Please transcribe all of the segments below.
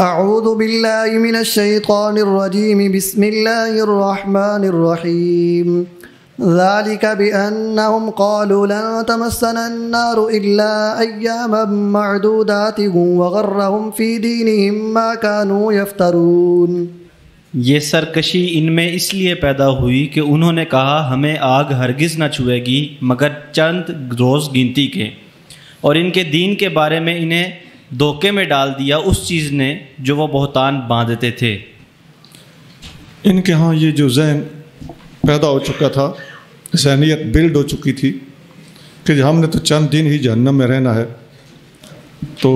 اعوذ باللہ من الشیطان الرجیم بسم اللہ الرحمن الرحیم ذلك بأنهم قالوا لن تمسنا النار إلا أياما معدودات وغرهم في دينهم ما كانوا يفترون۔ یہ سرکشی ان میں اس لیے پیدا ہوئی کہ انہوں نے کہا ہمیں آگ ہرگز نہ چھوئے گی مگر چند روز گنتی کے، اور ان کے دین کے بارے میں انہیں دھوکے میں ڈال دیا اس چیز نے جو وہ بہتان باندھتے تھے۔ ان کے ہاں یہ جو ذہن پیدا ہو چکا تھا، ذہنیت بلڈ ہو چکی تھی کہ ہم نے تو چند دن ہی جہنم میں رہنا ہے، تو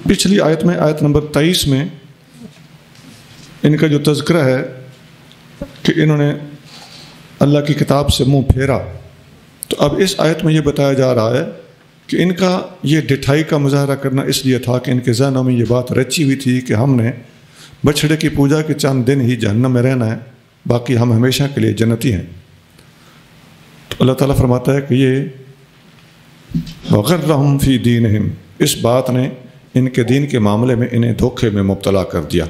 پچھلی آیت میں آیت نمبر 23 میں ان کا جو تذکرہ ہے کہ انہوں نے اللہ کی کتاب سے منہ پھیرا، تو اب اس آیت میں یہ بتایا جا رہا ہے کہ ان کا یہ ڈٹھائی کا مظاہرہ کرنا اس لیے تھا کہ ان کے ذہنوں میں یہ بات رچی ہوئی تھی کہ ہم نے بچھڑے کی پوجا کے چند دن ہی جہنم میں رہنا ہے، باقی ہم ہمیشہ کے لیے جنتی ہیں۔ تو اللہ تعالیٰ فرماتا ہے کہ یہ وغرہم فی دینہم، اس بات نے ان کے دین کے معاملے میں انہیں دھوکے میں مبتلا کر دیا۔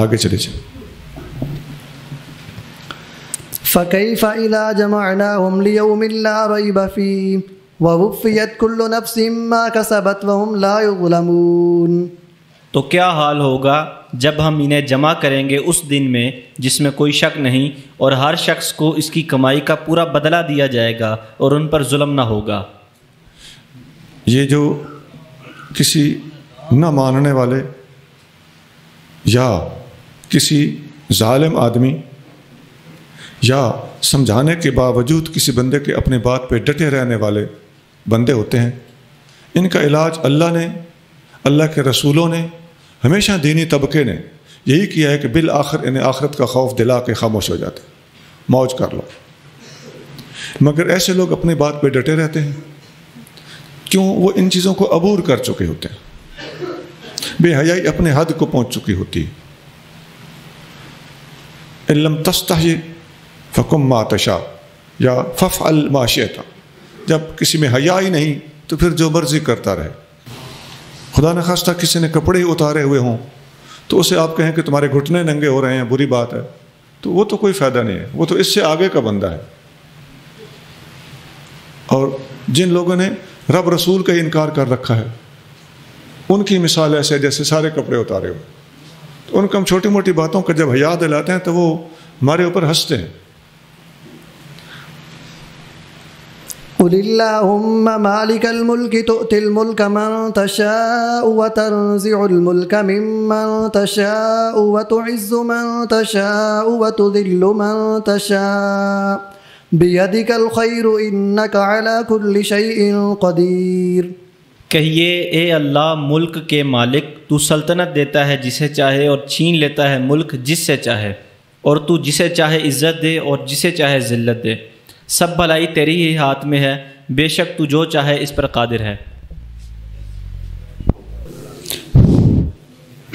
آگے چلے جائیں۔ فَكَيْفَ إِذَا جَمَعْنَاهُمْ لِيَوْمٍ لَا رَيْبَ فِيهِ وَوُفِّيَتْ كُلُّ نَفْسٍ مَا كَسَبَتْ وَهُمْ لَا يُظْلَمُونَ۔ تو کیا حال ہوگا جب ہم انہیں جمع کریں گے اس دن میں جس میں کوئی شک نہیں، اور ہر شخص کو اس کی کمائی کا پورا بدلہ دیا جائے گا اور ان پر ظلم نہ ہوگا۔ یہ جو کسی نہ ماننے والے یا کسی ظالم آدمی یا سمجھانے کے باوجود کسی بندے کے اپنے بات پہ ڈٹے رہنے والے بندے ہوتے ہیں، ان کا علاج اللہ نے، اللہ کے رسولوں نے، ہمیشہ دینی طبقے نے یہی کیا ہے کہ بالآخر انہیں آخرت کا خوف دلا کے خاموش ہو جاتے، موج کر لو۔ مگر ایسے لوگ اپنی بات پہ ڈٹے رہتے ہیں، کیوں؟ وہ ان چیزوں کو عبور کر چکے ہوتے ہیں، بے حیائی اپنے حد کو پہنچ چکی ہوتی ہے۔ ان لم تستحی فکم ما تشاء یا فافعل ما شئت، جب کسی میں حیا ہی نہیں تو پھر جو مرضی کرتا رہے۔ خدا نخواستہ کسی نے کپڑے ہی اتارے ہوئے ہوں تو اسے آپ کہیں کہ تمہارے گھٹنے ننگے ہو رہے ہیں، بری بات ہے، تو وہ تو کوئی فائدہ نہیں ہے، وہ تو اس سے آگے کا بندہ ہے۔ اور جن لوگوں نے رب رسول کا انکار کر رکھا ہے ان کی مثال ایسے جیسے سارے کپڑے اتارے ہوئے، تو ان کو ہم چھوٹی موٹی باتوں کا جب حیا دلاتے ہیں تو وہ ہمارے اوپر ہنستے ہیں۔ قل اللہم مالک الملک تؤتی الملک من تشاء وتنزع الملک ممن تشاء وتعز من تشاء وتذل من تشاء بیدک الخیر انک علی کل شیء قدیر۔ کہیے اے اللہ ملک کے مالک، تو سلطنت دیتا ہے جسے چاہے اور چھین لیتا ہے ملک جس سے چاہے، اور تو جسے چاہے عزت دے اور جسے چاہے ذلت دے، سب بھلائی تیری ہی ہاتھ میں ہے، بے شک تو جو چاہے اس پر قادر ہے۔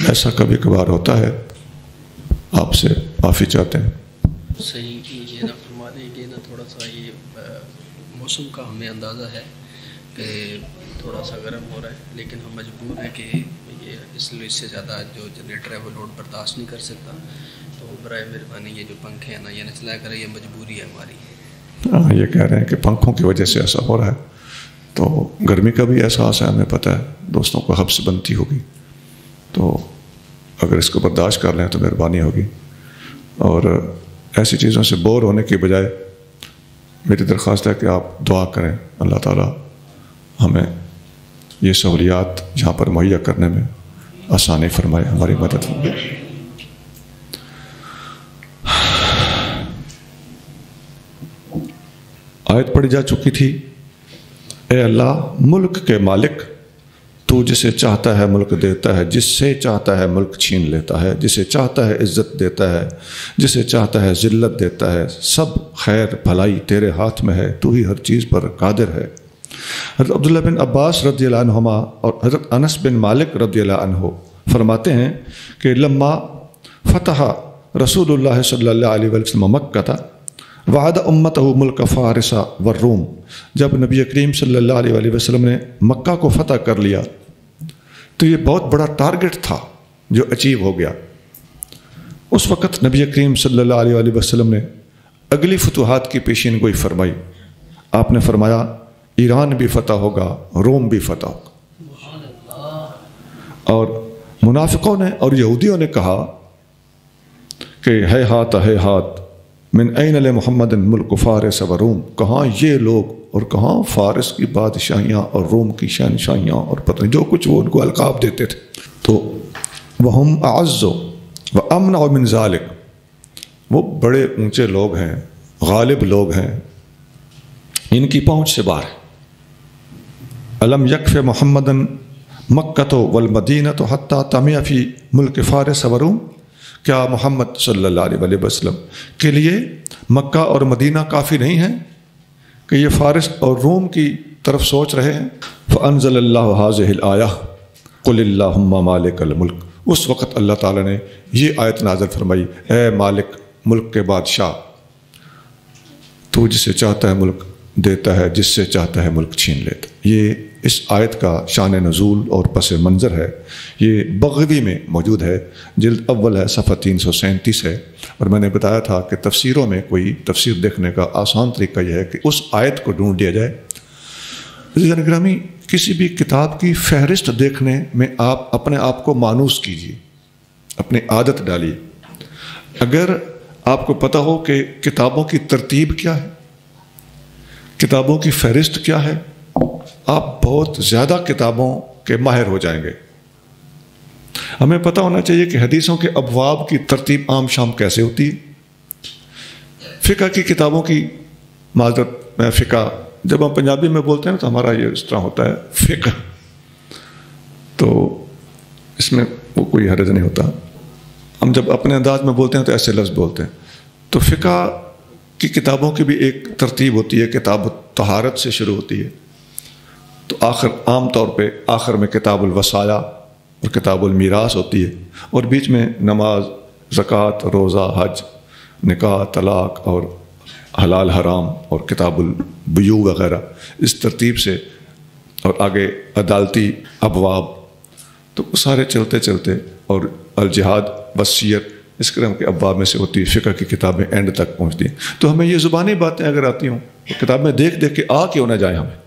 ایسا کبھی کبھار ہوتا ہے، آپ سے معافی چاہتے ہیں۔ صحیح یہ نہ فرما دیں کہ نا تھوڑا سا یہ موسم کا ہمیں اندازہ ہے کہ تھوڑا سا گرم ہو رہا ہے، لیکن ہم مجبور ہیں کہ یہ اس سے زیادہ جو جنریٹر ہے وہ لوڈ برداشت نہیں کر سکتا، تو برائے مہربانی یہ جو پنکھے ہیں نا یہ نہ چلایا کریں، یہ مجبوری ہے ہماری۔ یہ کہہ رہے ہیں کہ پنکھوں کی وجہ سے ایسا ہو رہا ہے، تو گرمی کا بھی احساس ہے، ہمیں پتہ ہے دوستوں کو حبس بنتی ہوگی، تو اگر اس کو برداشت کر لیں تو مہربانی ہوگی، اور ایسی چیزوں سے بور ہونے کی بجائے میری درخواست ہے کہ آپ دعا کریں، اللہ تعالیٰ ہمیں یہ سہولیات جہاں پر مہیا کرنے میں آسانی فرمائے، ہماری مدد فرمائے۔ آیت پڑھی جا چکی تھی، اے اللہ ملک کے مالک، تو جسے چاہتا ہے ملک دیتا ہے، جس سے چاہتا ہے ملک چھین لیتا ہے، جسے چاہتا ہے عزت دیتا ہے، جسے چاہتا ہے ذلت دیتا ہے، سب خیر بھلائی تیرے ہاتھ میں ہے، تو ہی ہر چیز پر قادر ہے۔ حضرت عبداللہ بن عباس رضی اللہ عنہما اور حضرت انس بن مالک رضی اللہ عنہ فرماتے ہیں کہ لما فتح رسول اللہ صلی اللہ علیہ وسلم مکہ تھا وعد امتہ ملک فارس والروم، جب نبی کریم صلی اللہ علیہ وسلم نے مکہ کو فتح کر لیا تو یہ بہت بڑا ٹارگٹ تھا جو اچیو ہو گیا۔ اس وقت نبی کریم صلی اللہ علیہ وآلہ وسلم نے اگلی فتوحات کی پیشین گوئی فرمائی۔ آپ نے فرمایا ایران بھی فتح ہوگا، روم بھی فتح ہوگا۔ اور منافقوں نے اور یہودیوں نے کہا کہ ہے ہاتھ من این لمحمد ملک فارس و روم، کہاں یہ لوگ اور کہاں فارس کی بادشاہیاں اور روم کی شہنشاہیاں اور پتہ نہیں جو کچھ وہ ان کو القاب دیتے تھے۔ تو وہم اعز و امنع من ذالک، وہ بڑے اونچے لوگ ہیں، غالب لوگ ہیں، ان کی پہنچ سے باہر ہے۔ الم یکف محمدن مکۃ والمدینۃ حتی طمع فی ملک فارس و روم، کیا محمد صلی اللہ علیہ وسلم کے لیے مکہ اور مدینہ کافی نہیں ہیں کہ یہ فارس اور روم کی طرف سوچ رہے ہیں؟ فانزل اللہ هذه الآیہ قل اللہم مالک الملک، اس وقت اللہ تعالیٰ نے یہ آیت نازل فرمائی، اے مالک ملک کے بادشاہ، تو جسے چاہتا ہے ملک دیتا ہے، جس سے چاہتا ہے ملک چھین لیتا ہے۔ یہ اس آیت کا شان نزول اور پس منظر ہے، یہ بغوی میں موجود ہے، جلد اول ہے، صفحہ 337 ہے۔ اور میں نے بتایا تھا کہ تفسیروں میں کوئی تفسیر دیکھنے کا آسان طریقہ یہ ہے کہ اس آیت کو ڈھونڈ لیا جائے۔ عزیزان گرامی، کسی بھی کتاب کی فہرست دیکھنے میں آپ اپنے آپ کو مانوس کیجیے، اپنی عادت ڈالیے۔ اگر آپ کو پتہ ہو کہ کتابوں کی ترتیب کیا ہے، کتابوں کی فہرست کیا ہے، آپ بہت زیادہ کتابوں کے ماہر ہو جائیں گے۔ ہمیں پتہ ہونا چاہیے کہ حدیثوں کے ابواب کی ترتیب عام شام کیسے ہوتی ہے۔ فقہ کی کتابوں کی، معذرت میں فقہ جب ہم پنجابی میں بولتے ہیں تو ہمارا یہ اس طرح ہوتا ہے فقہ، تو اس میں وہ کوئی حرج نہیں ہوتا۔ ہم جب اپنے انداز میں بولتے ہیں تو ایسے لفظ بولتے ہیں۔ تو فقہ کی کتابوں کی بھی ایک ترتیب ہوتی ہے، کتاب طہارت سے شروع ہوتی ہے، تو عام طور پہ آخر میں کتاب الوصایا اور کتاب المیراث ہوتی ہے، اور بیچ میں نماز، زکوٰۃ، روزہ، حج، نکاح، طلاق اور حلال حرام اور کتاب البیوع وغیرہ، اس ترتیب سے، اور آگے عدالتی ابواب، تو سارے چلتے چلتے، اور الجہاد، وصیت، اس قسم کے ابواب میں سے ہوتی ہے۔ فقہ کی کتابیں اینڈ تک پہنچتی ہیں۔ تو ہمیں یہ زبانی باتیں اگر آتی ہوں تو کتاب میں دیکھ دیکھ کے آ کیوں نہ جائیں ہمیں،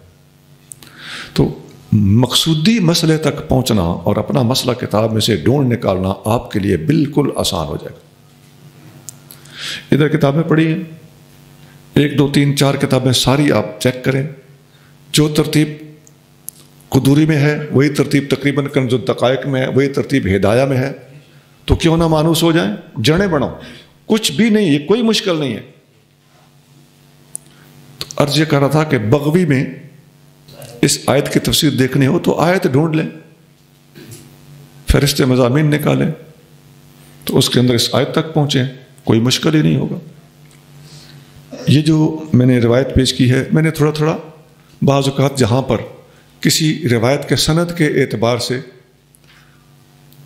تو مقصودی مسئلے تک پہنچنا اور اپنا مسئلہ کتاب میں سے ڈھونڈ نکالنا آپ کے لیے بالکل آسان ہو جائے گا۔ ادھر کتابیں پڑھی ہیں، 1 2 3 4 کتابیں ساری آپ چیک کریں، جو ترتیب قدوری میں ہے وہی ترتیب تقریباً کنز الدقائق میں ہے، وہی ترتیب ہدایہ میں ہے، تو کیوں نہ مانوس ہو جائیں، جڑیں بڑھو، کچھ بھی نہیں، یہ کوئی مشکل نہیں ہے۔ تو عرض یہ کر رہا تھا کہ بغوی میں اس آیت کی تفسیر دیکھنی ہو تو آیت ڈھونڈ لیں، فہرست مضامین نکالیں، تو اس کے اندر اس آیت تک پہنچیں، کوئی مشکل ہی نہیں ہوگا۔ یہ جو میں نے روایت پیش کی ہے، میں نے تھوڑا تھوڑا بعض اوقات جہاں پر کسی روایت کے سند کے اعتبار سے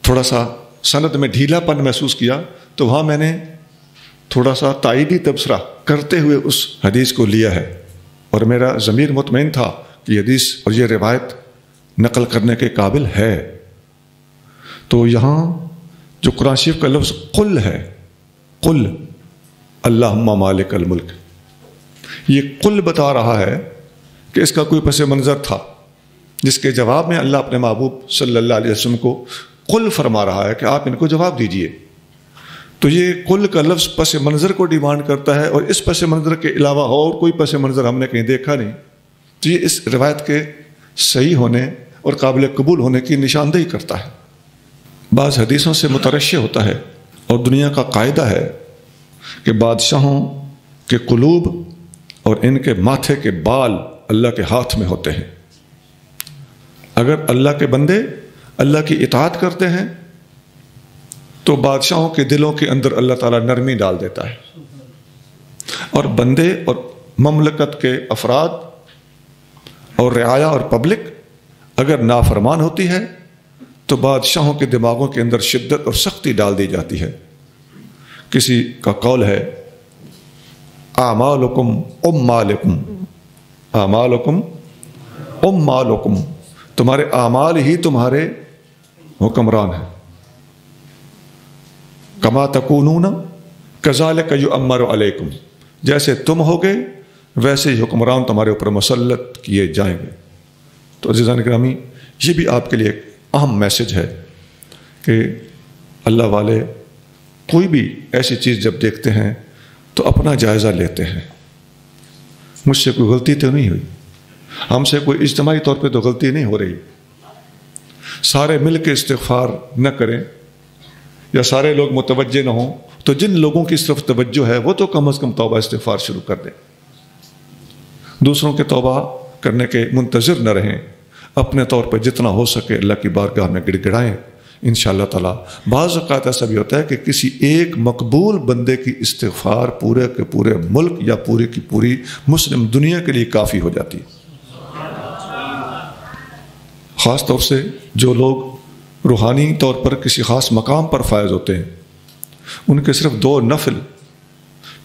تھوڑا سا سند میں ڈھیلا پن محسوس کیا، تو وہاں میں نے تھوڑا سا تائیدی تبصرہ کرتے ہوئے اس حدیث کو لیا ہے، اور میرا ضمیر مطمئن تھا کہ یہ حدیث اور یہ روایت نقل کرنے کے قابل ہے۔ تو یہاں جو قرآن شریف کا لفظ قل ہے، قل اللہم مالک الملک، یہ قل بتا رہا ہے کہ اس کا کوئی پس منظر تھا، جس کے جواب میں اللہ اپنے محبوب صلی اللہ علیہ وسلم کو قل فرما رہا ہے کہ آپ ان کو جواب دیجئے۔ تو یہ قل کا لفظ پس منظر کو ڈیمانڈ کرتا ہے، اور اس پس منظر کے علاوہ اور کوئی پس منظر ہم نے کہیں دیکھا نہیں، تو یہ اس روایت کے صحیح ہونے اور قابل قبول ہونے کی نشاندہی کرتا ہے۔ بعض حدیثوں سے مترشح ہوتا ہے، اور دنیا کا قاعدہ ہے کہ بادشاہوں کے قلوب اور ان کے ماتھے کے بال اللہ کے ہاتھ میں ہوتے ہیں۔ اگر اللہ کے بندے اللہ کی اطاعت کرتے ہیں تو بادشاہوں کے دلوں کے اندر اللہ تعالیٰ نرمی ڈال دیتا ہے، اور بندے اور مملکت کے افراد اور رعایا اور پبلک اگر نافرمان ہوتی ہے تو بادشاہوں کے دماغوں کے اندر شدت اور سختی ڈال دی جاتی ہے۔ کسی کا قول ہے اعمالکم اموالکم، اعمالکم اموالکم، تمہارے اعمال ہی تمہارے حکمران ہے. کما تکونون کذالک یؤمر علیکم، جیسے تم ہوگے ویسے ہی حکمران تمہارے اوپر مسلط کیے جائیں گے. تو عزیزان گرامی، یہ بھی آپ کے لیے ایک اہم میسج ہے کہ اللہ والے کوئی بھی ایسی چیز جب دیکھتے ہیں تو اپنا جائزہ لیتے ہیں. مجھ سے کوئی غلطی تو نہیں ہوئی، ہم سے کوئی اجتماعی طور پہ تو غلطی نہیں ہو رہی، سارے مل کے استغفار نہ کریں یا سارے لوگ متوجہ نہ ہوں تو جن لوگوں کی صرف توجہ ہے وہ تو کم از کم توبہ استغفار شروع کر دیں. دوسروں کے توبہ کرنے کے منتظر نہ رہیں، اپنے طور پہ جتنا ہو سکے اللہ کی بارگاہ میں گڑ گڑائیں. انشاءاللہ تعالیٰ بعض اوقات ایسا بھی ہوتا ہے کہ کسی ایک مقبول بندے کی استغفار پورے کے پورے ملک یا پوری کی پوری مسلم دنیا کے لیے کافی ہو جاتی ہے. خاص طور سے جو لوگ روحانی طور پر کسی خاص مقام پر فائز ہوتے ہیں، ان کے صرف 2 نفل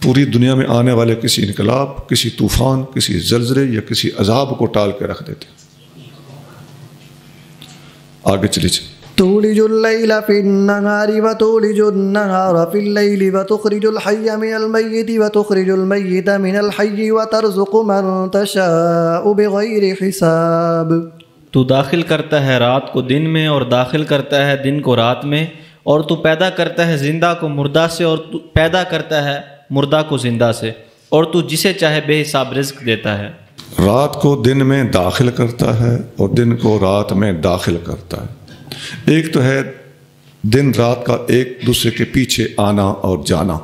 پوری دنیا میں آنے والے کسی انقلاب، کسی طوفان، کسی زلزلے یا کسی عذاب کو ٹال کے رکھ دیتے ہیں. آگے چلیے. تولج الليل في النهار وتولج النهار في الليل وتخرج الحي من الميت وتخرج الميت من الحي وترزق من تشاء بغير حساب. تو داخل کرتا ہے رات کو دن میں اور داخل کرتا ہے دن کو رات میں، اور تو پیدا کرتا ہے زندہ کو مردہ سے اور تو پیدا کرتا ہے مردہ کو زندہ سے، اور تو جسے چاہے بے حساب رزق دیتا ہے. رات کو دن میں داخل کرتا ہے اور دن کو رات میں داخل کرتا ہے. ایک تو ہے دن رات کا ایک دوسرے کے پیچھے آنا اور جانا،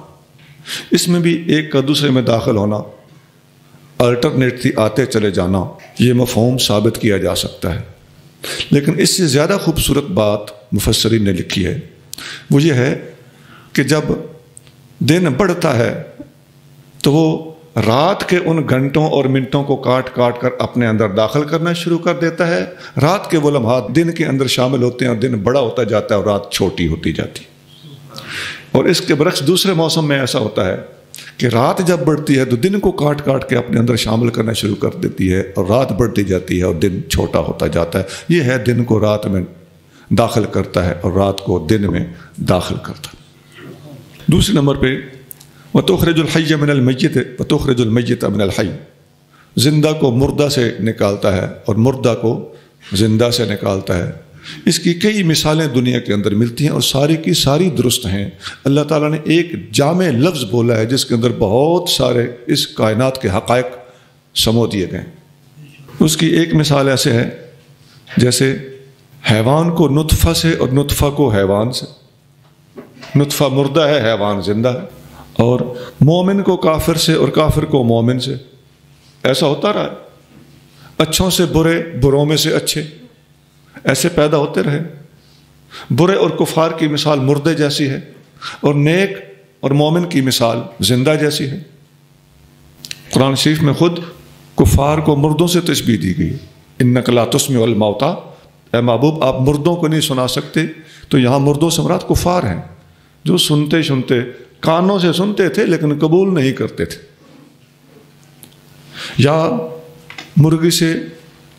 اس میں بھی ایک کا دوسرے میں داخل ہونا، الٹرنیٹلی آتے چلے جانا، یہ مفہوم ثابت کیا جا سکتا ہے. لیکن اس سے زیادہ خوبصورت بات مفسرین نے لکھی ہے، وہ یہ ہے کہ جب دن بڑھتا ہے تو وہ رات کے ان گھنٹوں اور منٹوں کو کاٹ کاٹ کر اپنے اندر داخل کرنا شروع کر دیتا ہے. رات کے وہ لمحات دن کے اندر شامل ہوتے ہیں اور دن بڑا ہوتا جاتا ہے اور رات چھوٹی ہوتی جاتی. اور اس کے برعکس دوسرے موسم میں ایسا ہوتا ہے کہ رات جب بڑھتی ہے تو دن کو کاٹ کاٹ کے اپنے اندر شامل کرنا شروع کر دیتی ہے اور رات بڑھتی جاتی ہے اور دن چھوٹا ہوتا جاتا ہے. یہ ہے دن کو رات میں داخل کرتا ہے اور رات کو دن میں داخل کرتا ہے. دوسرے نمبر پہ وَتُخْرِجُ الْحَيَّ مِنَ الْمَيِّتِ وَتُخْرِجُ الْمَيِّتَ مِنَ الْحَيِّ، زندہ کو مردہ سے نکالتا ہے اور مردہ کو زندہ سے نکالتا ہے. اس کی کئی مثالیں دنیا کے اندر ملتی ہیں اور ساری کی ساری درست ہیں. اللہ تعالیٰ نے ایک جامع لفظ بولا ہے جس کے اندر بہت سارے اس کائنات کے حقائق سمو دیے گئے. اس کی ایک مثال ایسے ہے جیسے حیوان کو نطفہ سے اور نطفہ کو حیوان سے. نطفہ مردہ ہے، حیوان زندہ ہے. اور مومن کو کافر سے اور کافر کو مومن سے. ایسا ہوتا رہا ہے، اچھوں سے برے، بروں میں سے اچھے، ایسے پیدا ہوتے رہے. برے اور کفار کی مثال مردے جیسی ہے اور نیک اور مومن کی مثال زندہ جیسی ہے. قرآن شریف میں خود کفار کو مردوں سے تشبیہ دی گئی. انک لا تسمع الموتى، اے محبوب آپ مردوں کو نہیں سنا سکتے. تو یہاں مردوں سے مراد کفار ہیں جو سنتے سنتے کانوں سے سنتے تھے لیکن قبول نہیں کرتے تھے. یا مرغی سے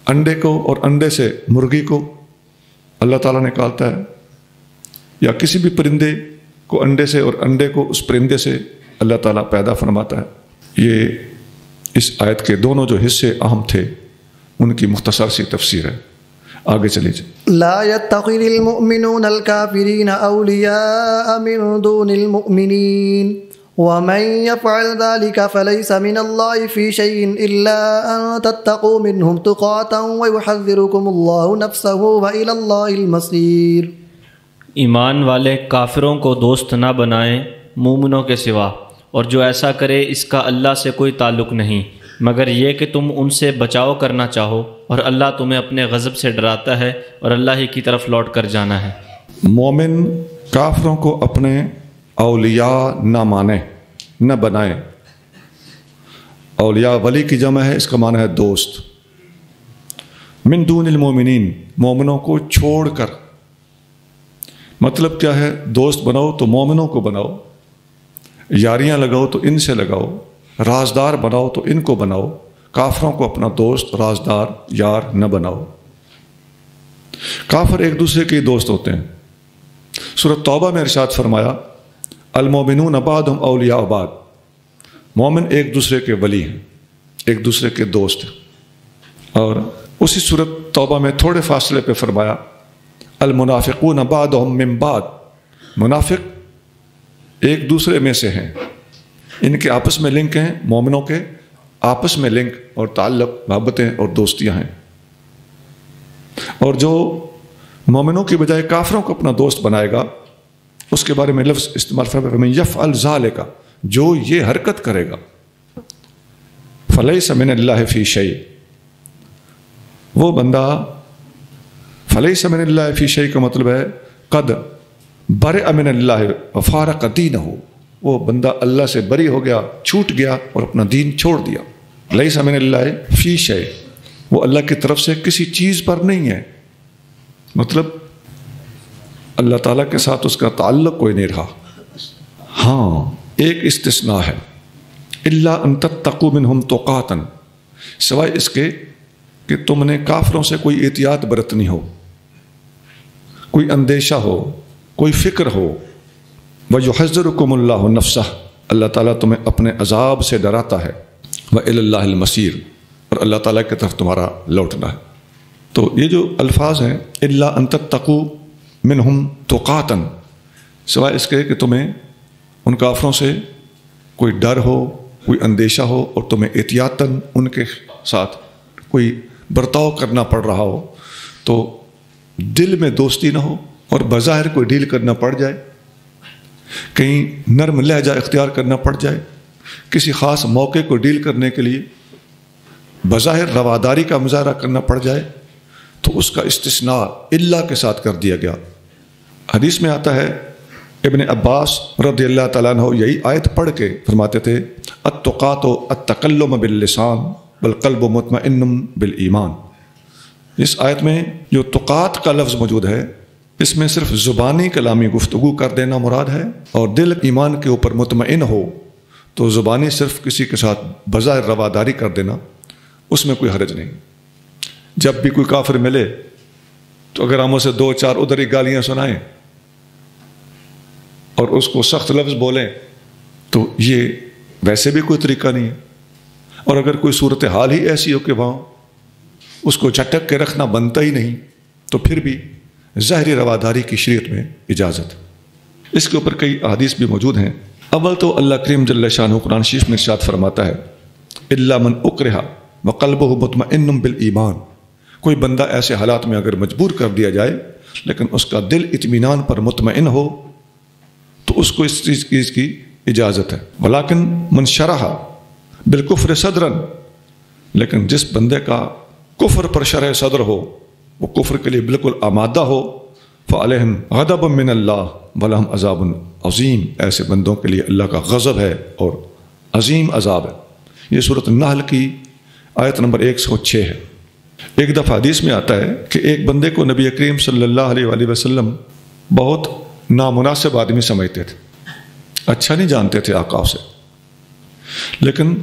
انڈے کو اور انڈے سے مرغی کو اللہ تعالیٰ نکالتا ہے، یا کسی بھی پرندے کو انڈے سے اور انڈے کو اس پرندے سے اللہ تعالیٰ پیدا فرماتا ہے. یہ اس آیت کے دونوں جو حصے اہم تھے ان کی مختصر سی تفسیر ہے. آگے چلیے. لا يتخذ المؤمنون الكافرين أولياء من دون المؤمنين ومن يفعل ذلك فليس من الله في شيء إلا أن تتقوا منهم تقاتا ويحذركم الله نفسه وإلى الله المصير. ایمان والے کافروں کو دوست نہ بنائیں مومنوں کے سوا، اور جو ایسا کرے اس کا اللہ سے کوئی تعلق نہیں مگر یہ کہ تم ان سے بچاؤ کرنا چاہو، اور اللہ تمہیں اپنے غضب سے ڈراتا ہے اور اللہ ہی کی طرف لوٹ کر جانا ہے. مومن کافروں کو اپنے اولیاء نہ مانے، نہ بنائیں. اولیاء ولی کی جمع ہے، اس کا معنی ہے دوست. من دون المومنین، مومنوں کو چھوڑ کر. مطلب کیا ہے؟ دوست بناؤ تو مومنوں کو بناؤ، یاریاں لگاؤ تو ان سے لگاؤ، رازدار بناؤ تو ان کو بناؤ. کافروں کو اپنا دوست، رازدار، یار نہ بناؤ. کافر ایک دوسرے کے دوست ہوتے ہیں۔ سورۃ توبہ میں ارشاد فرمایا المومنون بعضهم اولیاء بعض، مومن ایک دوسرے کے ولی ہیں، ایک دوسرے کے دوست ہیں۔ اور اسی سورۃ توبہ میں تھوڑے فاصلے پہ فرمایا المنافقون بعضهم من بعض، منافق ایک دوسرے میں سے ہیں، ان کے آپس میں لنک ہیں، مومنوں کے آپس میں لنک اور تعلق، محبتیں اور دوستیاں ہیں۔ اور جو مومنوں کی بجائے کافروں کو اپنا دوست بنائے گا، اس کے بارے میں لفظ استعمال فرمایا من یفعل ذالک، جو یہ حرکت کرے گا، فلیس من اللہ فی شیء، وہ بندہ، فلیس من اللہ فی شیء کا مطلب ہے قد برئ من اللہ وفارق دینہ، وہ بندہ اللہ سے بری ہو گیا، چھوٹ گیا اور اپنا دین چھوڑ دیا۔ لیس من اللہ فی شیء، وہ اللہ کی طرف سے کسی چیز پر نہیں ہے، مطلب اللہ تعالیٰ کے ساتھ اس کا تعلق کوئی نہیں رہا۔ ہاں ایک استثناء ہے، الا ان تتقوا منہم تقاتا، سوائے اس کے کہ تم نے کافروں سے کوئی احتیاط برتنی ہو، کوئی اندیشہ ہو، کوئی فکر ہو۔ وَيُحَذِّرُكُمُ اللَّهُ نَفْسَهُ، اللہ تعالیٰ تمہیں اپنے عذاب سے ڈراتا ہے۔ وَإِلَى اللَّهِ الْمَصِيرُ، اور اللہ تعالیٰ کی طرف تمہارا لوٹنا ہے۔ تو یہ جو الفاظ ہیں الا ان تتقوا منہم تقاتن، سوائے اس کے کہ تمہیں ان کافروں سے کوئی ڈر ہو، کوئی اندیشہ ہو، اور تمہیں احتیاطاً ان کے ساتھ کوئی برتاؤ کرنا پڑ رہا ہو، تو دل میں دوستی نہ ہو اور بظاہر کوئی ڈیل کرنا پڑ جائے، کہیں نرم لہجہ اختیار کرنا پڑ جائے، کسی خاص موقع کو ڈیل کرنے کے لیے بظاہر رواداری کا مظاہرہ کرنا پڑ جائے، تو اس کا استثناء اللہ کے ساتھ کر دیا گیا۔ حدیث میں آتا ہے ابن عباس رضی اللہ تعالیٰ عنہ یہی آیت پڑھ کے فرماتے تھے التقات التکلم باللسان والقلب مطمئن بالایمان۔ اس آیت میں جو تقات کا لفظ موجود ہے، اس میں صرف زبانی کلامی گفتگو کر دینا مراد ہے، اور دل ایمان کے اوپر مطمئن ہو تو زبانی صرف کسی کے ساتھ بظاہر رواداری کر دینا، اس میں کوئی حرج نہیں۔ جب بھی کوئی کافر ملے تو اگر ہم اسے دو چار ادھر ہی گالیاں سنائیں اور اس کو سخت لفظ بولیں تو یہ ویسے بھی کوئی طریقہ نہیں ہے، اور اگر کوئی صورتحال ہی ایسی ہو کہ وہاں اس کو جھٹک کے رکھنا بنتا ہی نہیں، تو پھر بھی ظاہری رواداری کی شریعت میں اجازت۔ اس کے اوپر کئی احادیث بھی موجود ہیں۔ اول تو اللہ کریم جل شانہ قرآن شریف میں ارشاد فرماتا ہے الا من اکرہ وقلبہ مطمئن بالایمان، کوئی بندہ ایسے حالات میں اگر مجبور کر دیا جائے لیکن اس کا دل اطمینان پر مطمئن ہو تو اس کو اس چیز کی اجازت ہے۔ ولیکن من شرح بالکفر صدرا، لیکن جس بندے کا کفر پر شرح صدر ہو، وہ کفر کے لیے بالکل آمادہ ہو، فعلیہم غضب من اللہ ولہم عذاب عظیم، ایسے بندوں کے لیے اللہ کا غضب ہے اور عظیم عذاب ہے۔ یہ سورۃ النحل کی آیت نمبر 106 ہے۔ ایک دفعہ حدیث میں آتا ہے کہ ایک بندے کو نبی کریم صلی اللہ علیہ وآلہ وسلم بہت نامناسب آدمی سمجھتے تھے، اچھا نہیں جانتے تھے آقا سے، لیکن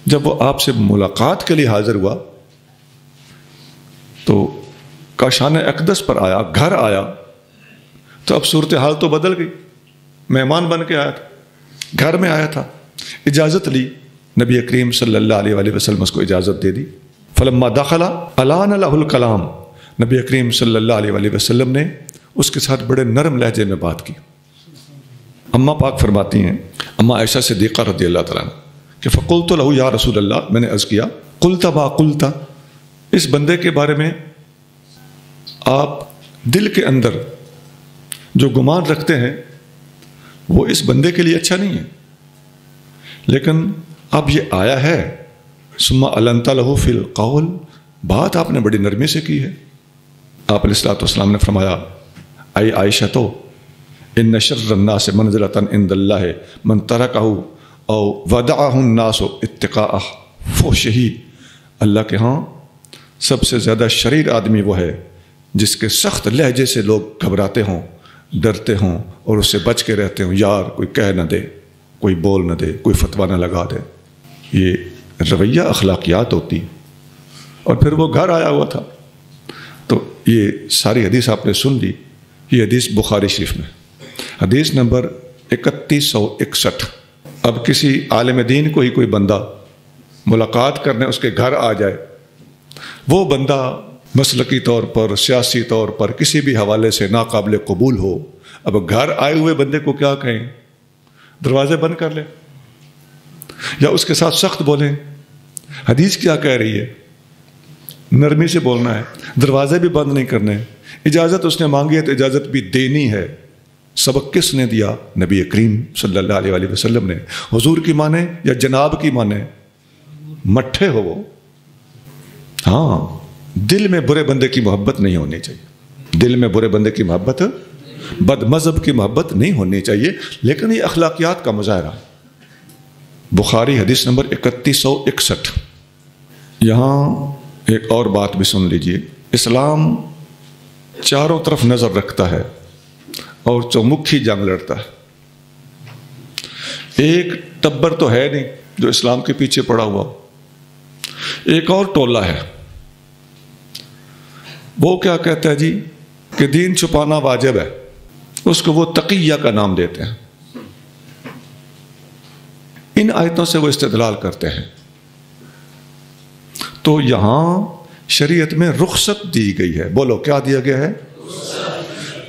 جب وہ آپ سے ملاقات کے لیے حاضر ہوا تو کاشان اقدس پر آیا، گھر آیا، تو اب صورتحال تو بدل گئی، مہمان بن کے آیا تھا، گھر میں آیا تھا، اجازت لی، نبی کریم صلی اللہ علیہ وآلہ وسلم اس کو اجازت دے دی۔ فلما دخل الان له الکلام، نبی کریم صلی اللہ علیہ وآلہ وسلم نے اس کے ساتھ بڑے نرم لہجے میں بات کی۔ اماں پاک فرماتی ہیں، اماں عائشہ صدیقہ رضی اللہ تعالیٰ عنہ، کہ فقلت له یا رسول اللہ، میں نے عرض کیا قلت ما قلت، اس بندے کے بارے میں آپ دل کے اندر جو گمان رکھتے ہیں وہ اس بندے کے لیے اچھا نہیں ہے، لیکن اب یہ آیا ہے، ثم علنت له فی القول، بات آپ نے بڑی نرمی سے کی ہے۔ آپ علیہ الصلوۃ والسلام نے فرمایا اے عائشہ، تو ان شر الناس منزلۃ عند اللہ من ترکہ او ودعہ الناس اتقاء فحشہ، اللہ کے ہاں سب سے زیادہ شریر آدمی وہ ہے جس کے سخت لہجے سے لوگ گھبراتے ہوں، ڈرتے ہوں اور اس سے بچ کے رہتے ہوں، یار کوئی کہہ نہ دے، کوئی بول نہ دے، کوئی فتویٰ نہ لگا دے۔ یہ رویہ اخلاقیات ہوتی۔ اور پھر وہ گھر آیا ہوا تھا، تو یہ ساری حدیث آپ نے سن لی. یہ حدیث بخاری شریف میں حدیث نمبر 3161. اب کسی عالم دین کو ہی کوئی بندہ ملاقات کرنے اس کے گھر آ جائے، وہ بندہ مسلکی طور پر، سیاسی طور پر، کسی بھی حوالے سے ناقابل قبول ہو، اب گھر آئے ہوئے بندے کو کیا کہیں؟ دروازے بند کر لیں یا اس کے ساتھ سخت بولیں؟ حدیث کیا کہہ رہی ہے؟ نرمی سے بولنا ہے، دروازے بھی بند نہیں کرنے. اجازت اس نے مانگی ہے تو اجازت بھی دینی ہے. سبق کس نے دیا؟ نبی کریم صلی اللہ علیہ وسلم نے. حضور کی مانے یا جناب کی مانے؟ مٹھے ہو وہ. ہاں، دل میں برے بندے کی محبت نہیں ہونی چاہیے. دل میں برے بندے کی محبت، بد مذہب کی محبت نہیں ہونی چاہیے، لیکن یہ اخلاقیات کا مظاہرہ. بخاری حدیث نمبر 3161. یہاں ایک اور بات بھی سن لیجئے. اسلام چاروں طرف نظر رکھتا ہے اور چومکھی جنگ لڑتا ہے. ایک ٹبر تو ہے نہیں جو اسلام کے پیچھے پڑا ہوا. ایک اور ٹولہ ہے، وہ کیا کہتا ہے جی کہ دین چھپانا واجب ہے. اس کو وہ تقیہ کا نام دیتے ہیں. ان آیتوں سے وہ استدلال کرتے ہیں. تو یہاں شریعت میں رخصت دی گئی ہے. بولو کیا دیا گیا ہے؟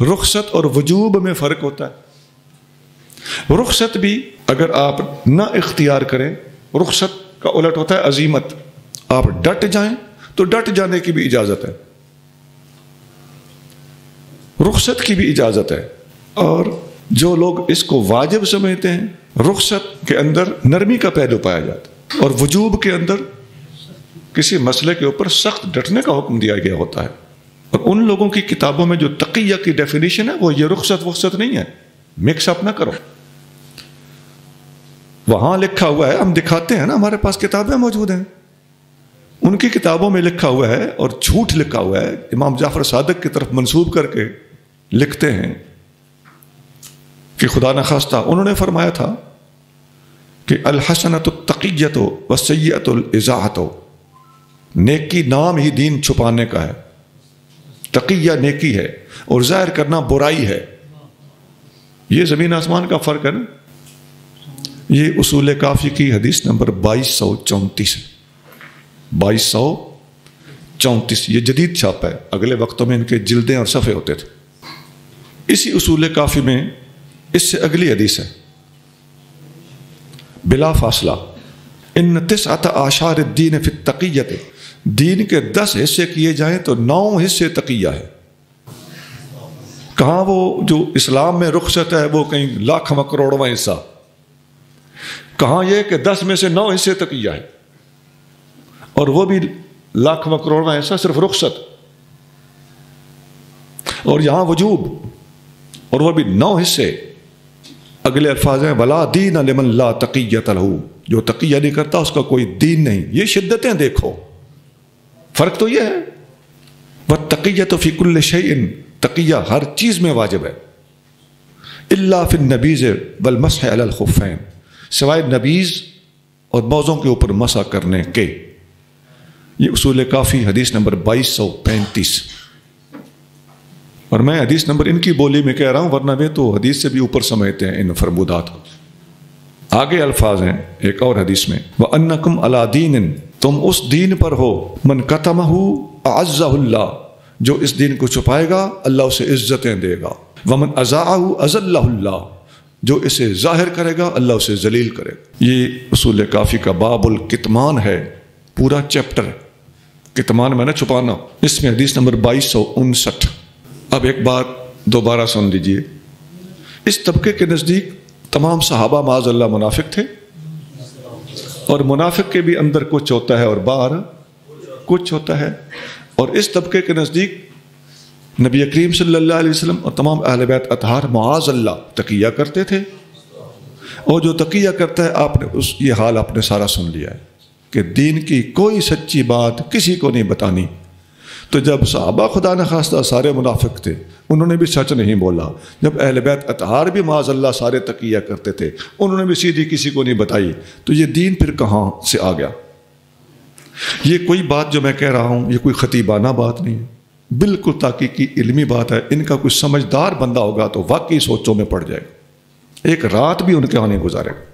رخصت اور وجوب میں فرق ہوتا ہے. رخصت بھی اگر آپ نہ اختیار کریں، رخصت کا الٹ ہوتا ہے عزیمت. آپ ڈٹ جائیں تو ڈٹ جانے کی بھی اجازت ہے، رخصت کی بھی اجازت ہے. اور جو لوگ اس کو واجب سمجھتے ہیں، رخصت کے اندر نرمی کا پہلو پایا جاتا ہے اور وجوب کے اندر کسی مسئلے کے اوپر سخت ڈٹنے کا حکم دیا گیا ہوتا ہے. اور ان لوگوں کی کتابوں میں جو تقیہ کی ڈیفینیشن ہے وہ یہ رخصت نہیں ہے. مکس اپ نہ کرو. وہاں لکھا ہوا ہے، ہم دکھاتے ہیں نا، ہمارے پاس کتابیں موجود ہیں، ان کی کتابوں میں لکھا ہوا ہے اور جھوٹ لکھا ہوا ہے. امام جعفر صادق کی طرف منسوب کر کے لکھتے ہیں کہ خدا نخواستہ انہوں نے فرمایا تھا کہ الحسنۃ التقیۃ والسیئۃ الازاحۃ. نیکی نام ہی دین چھپانے کا ہے. تقیہ نیکی ہے اور ظاہر کرنا برائی ہے. یہ زمین آسمان کا فرق ہے نا. یہ اصول کافی کی حدیث نمبر 2234 ہے. 2234 یہ جدید چھاپا ہے. اگلے وقتوں میں ان کے جلدیں اور صفحے ہوتے تھے. اسی اصول کافی میں اس سے اگلی حدیث ہے، بلا فاصلہ ان 9 اعشار الدین فی التقیۃ. دین کے 10 حصے کیے جائیں تو 9 حصے تقیہ ہے. کہاں وہ جو اسلام میں رخصت ہے وہ کہیں لاکھواں کروڑواں حصہ، کہاں یہ کہ 10 میں سے 9 حصے تقیہ ہے، اور وہ بھی لاکھواں کروڑواں حصہ صرف رخصت. اور یہاں وجوب، اور وہ بھی 9 حصے. اگلے الفاظ ہیں ولا دین لمن لا تقیۃ لہ. جو تقیہ نہیں کرتا اس کا کوئی دین نہیں. یہ شدتیں دیکھو، فرق تو یہ ہے. والتقیۃ فی کل شیء. تقیہ ہر چیز میں واجب ہے، الا فی النبیذ والمسح علی الخفین. سوائے نبیذ اور موزوں کے اوپر مسح کرنے کے. یہ اصول کافی حدیث نمبر 2235. اور میں حدیث نمبر ان کی بولی میں کہہ رہا ہوں، ورنہ میں تو حدیث سے بھی اوپر سمجھتے ہیں ان فرمودات کو. آگے الفاظ ہیں ایک اور حدیث میں، وَأَنَّكُمْ عَلَىٰ دِينٍ. تم اس دین پر ہو، من کتمہ اعزہ اللہ. جو اس دین کو چھپائے گا اللہ اسے عزتیں دے گا. ومن اذاعہ اذلہ اللہ. جو اسے ظاہر کرے گا اللہ اسے ذلیل کرے گا. یہ اصول کافی کا باب الکتمان ہے، پورا چیپٹر. کتمان میں نے چھپانا. اس میں حدیث نمبر 2259. اب ایک بات دوبارہ سن لیجئے. اس طبقے کے نزدیک تمام صحابہ معاذ اللہ منافق تھے، اور منافق کے بھی اندر کچھ ہوتا ہے اور باہر کچھ ہوتا ہے. اور اس طبقے کے نزدیک نبی کریم صلی اللہ علیہ وسلم اور تمام اہل بیت اطہار معاذ اللہ تقیہ کرتے تھے. اور جو تقیہ کرتا ہے آپ نے یہ حال آپ نے سارا سن لیا ہے کہ دین کی کوئی سچی بات کسی کو نہیں بتانی. تو جب صحابہ خدا نخواستہ سارے منافق تھے، انہوں نے بھی سچ نہیں بولا. جب اہل بیت اطہار بھی معاذ اللہ سارے تقیہ کرتے تھے، انہوں نے بھی سیدھی کسی کو نہیں بتائی. تو یہ دین پھر کہاں سے آ گیا؟ یہ کوئی بات جو میں کہہ رہا ہوں یہ کوئی خطیبانہ بات نہیں ہے. بالکل تحقیقی علمی بات ہے. ان کا کوئی سمجھدار بندہ ہوگا تو واقعی سوچوں میں پڑ جائے گا. ایک رات بھی ان کے ہاں نہیں گزارے گا.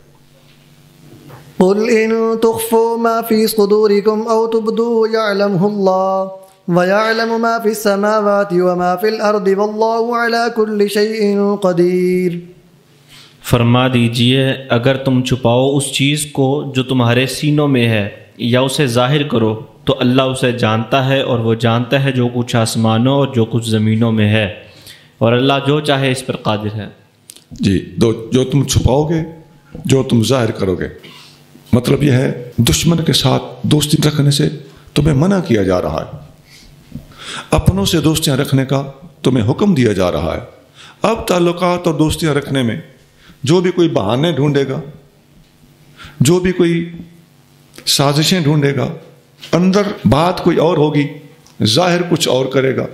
قل إن تخفوا ما في صدوركم أو تبدوه يعلمه الله ويعلم ما في السماوات وما في الأرض والله على كل شيء قدير. فرما دیجئے اگر تم چھپاؤ اس چیز کو جو تمہارے سینوں میں ہے یا اسے ظاہر کرو تو اللہ اسے جانتا ہے، اور وہ جانتا ہے جو کچھ آسمانوں اور جو کچھ زمینوں میں ہے، اور اللہ جو چاہے اس پر قادر ہے. جی جو تم چھپاؤ گے، جو تم ظاہر کرو گے، مطلب یہ ہے دشمن کے ساتھ دوستی رکھنے سے تمہیں منع کیا جا رہا ہے، اپنوں سے دوستیاں رکھنے کا تمہیں حکم دیا جا رہا ہے. اب تعلقات اور دوستیاں رکھنے میں جو بھی کوئی بہانے ڈھونڈے گا، جو بھی کوئی سازشیں ڈھونڈے گا، اندر بات کوئی اور ہوگی، ظاہر کچھ اور کرے گا.